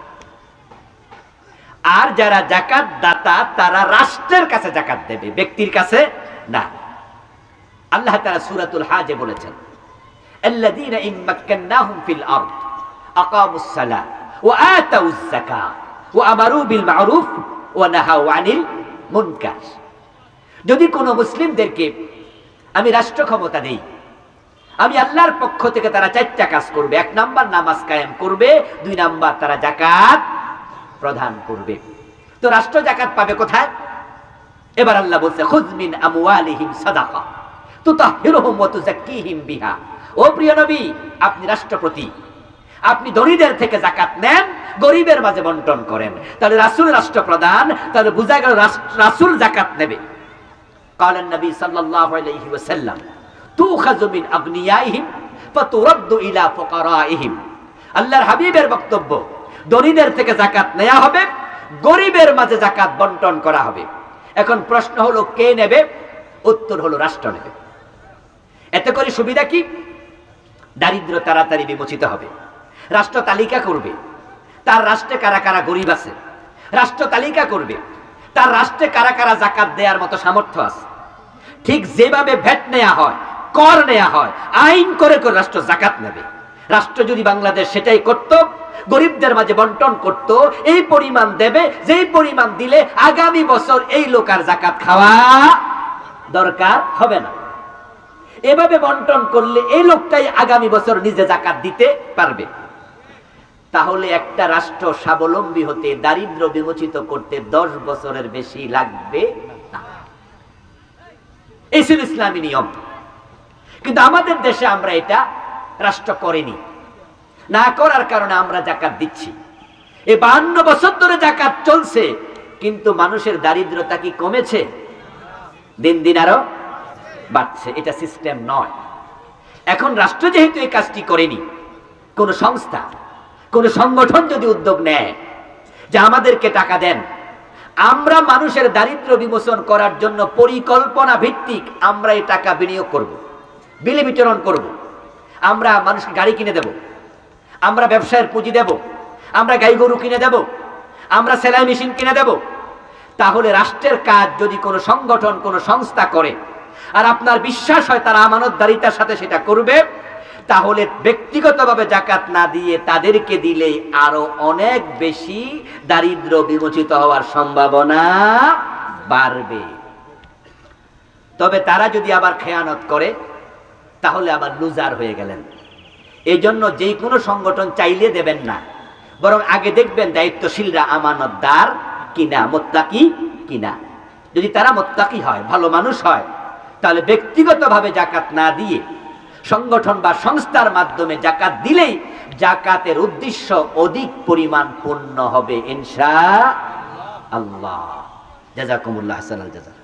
আর যারা জাকাত দাতা তারা রাষ্ট্রের কাছে জাকাত দেবে, ব্যক্তির কাছে না। আল্লাহ তাআলা সূরাতুল হাজে বলেছেন আল্লাযীনা ইম্মাক্কান্নাহুম ফিল আরদ আকামুস সালাহ ওয়া আতাউয যাকাত ওয়া আমারু বিল মা'রুফ ওয়া নাহাউ আনিল মুনকার। যদি কোনো মুসলিমদেরকে আমি রাষ্ট্র ক্ষমতা দেই, আমি আল্লাহর পক্ষ থেকে তারা 4টা কাজ করবে। 1 নাম্বার নামাজ কায়েম করবে, 2 নাম্বার তারা জাকাত প্রদান করবে। তো রাষ্ট্র জাকাত পাবে কোথায়? এবার আল্লাহ বলছে খুয মিন আমওয়ালিহিম সাদাকা তুতাহিরুহুম ওয়া তুযাক্কিহিম বিহা। ও প্রিয় নবী, আপনি রাষ্ট্রপতি, আপনি ধনীদের থেকে জাকাত নেন, গরিবের মাঝে বন্টন করেন। তাহলে রাসূল রাষ্ট্রপ্রধান, তাহলে বোঝা গেল রাসূল জাকাত নেবে। ক্বালান নবী সাল্লাল্লাহু আলাইহি ওয়াসাল্লাম তুখাযু মিন আগনিয়াইহিম ফাতুরাদ্দু ইলা ফুকারাইহিম। আল্লাহর হাবিবের বক্তব্য, ধনীদের থেকে জাকাত নেওয়া হবে, গরিবের মাঝে জাকাত বন্টন করা হবে। এখন প্রশ্ন হলো কে নেবে? উত্তর হলো রাষ্ট্র নেবে। এতে করে সুবিধা কি? দারিদ্র তাড়াতাড়ি বিমোচিত হবে। রাষ্ট্র তালিকা করবে তার রাষ্ট্রে কারা কারা গরিব আছে, রাষ্ট্র তালিকা করবে তার রাষ্ট্রে কারা কারা জাকাত দেওয়ার মতো সামর্থ্য আছে। ঠিক যেভাবে ভ্যাট নেওয়া হয়, কর নেওয়া হয়, আইন করে করে রাষ্ট্র জাকাত নেবে। রাষ্ট্র যদি বাংলাদেশ সেটাই করত, গরিবদের মাঝে বন্টন করত, এই পরিমাণ দেবে, যেই পরিমাণ দিলে আগামী বছর এই লোক আর জাকাত খাওয়া দরকার হবে না। এভাবে বন্টন করলে এই লোকটাই আগামী বছর নিজে জাকাত দিতে পারবে। তাহলে একটা রাষ্ট্র স্বাবলম্বী হতে, দারিদ্র বিমোচিত করতে 10 বছরের বেশি লাগবে না। এই ছিল ইসলামী নিয়ম। কিন্তু আমাদের দেশে আমরা এটা রাষ্ট্র করেনি। না করার কারণে আমরা জাকাত দিচ্ছি। এই 52 বছর ধরে জাকাত চলছে, কিন্তু মানুষের দারিদ্রতা কি কমেছে? দিন দিন আরো বাড়ছে। এটা সিস্টেম নয়। এখন রাষ্ট্র যেহেতু এই কাজটি করেনি, কোন সংস্থা, কোন সংগঠন যদি উদ্যোগ নেয় যে আমাদেরকে টাকা দেন, আমরা মানুষের দারিদ্র বিমোচন করার জন্য পরিকল্পনা ভিত্তিক আমরা এই টাকা বিনিয়োগ করব, বিলি বিতরণ করব, আমরা মানুষকে গাড়ি কিনে দেব, আমরা ব্যবসায়ের পুঁজি দেব, আমরা গাই গরু কিনে দেব, আমরা সেলাই মেশিন কিনে দেব। তাহলে রাষ্ট্রের কাজ যদি কোনো সংগঠন, কোনো সংস্থা করে, আর আপনার বিশ্বাস হয় তারা আমানতদারিতার সাথে সেটা করবে, তাহলে ব্যক্তিগতভাবে জাকাত না দিয়ে তাদেরকে দিলেই আরো অনেক বেশি দারিদ্র বিমোচিত হওয়ার সম্ভাবনা বাড়বে। তবে তারা যদি আবার খেয়ানত করে, তাহলে আবার লুজার হয়ে গেলেন। এই জন্য যে কোনো সংগঠন চাইলে দেবেন না, বরং আগে দেখবেন দায়িত্বশীলরা আমানতদার কিনা, মুত্তাকি কিনা। যদি তারা মুত্তাকি হয়, ভালো মানুষ হয়, তাহলে ব্যক্তিগতভাবে জাকাত না দিয়ে সংগঠন বা সংস্থার মাধ্যমে জাকাত দিলেই জাকাতের উদ্দেশ্য অধিক পরিমাণ পূর্ণ হবে ইনশাআল্লাহ। জাযাকুমুল্লাহ, আহসানাল জাযা।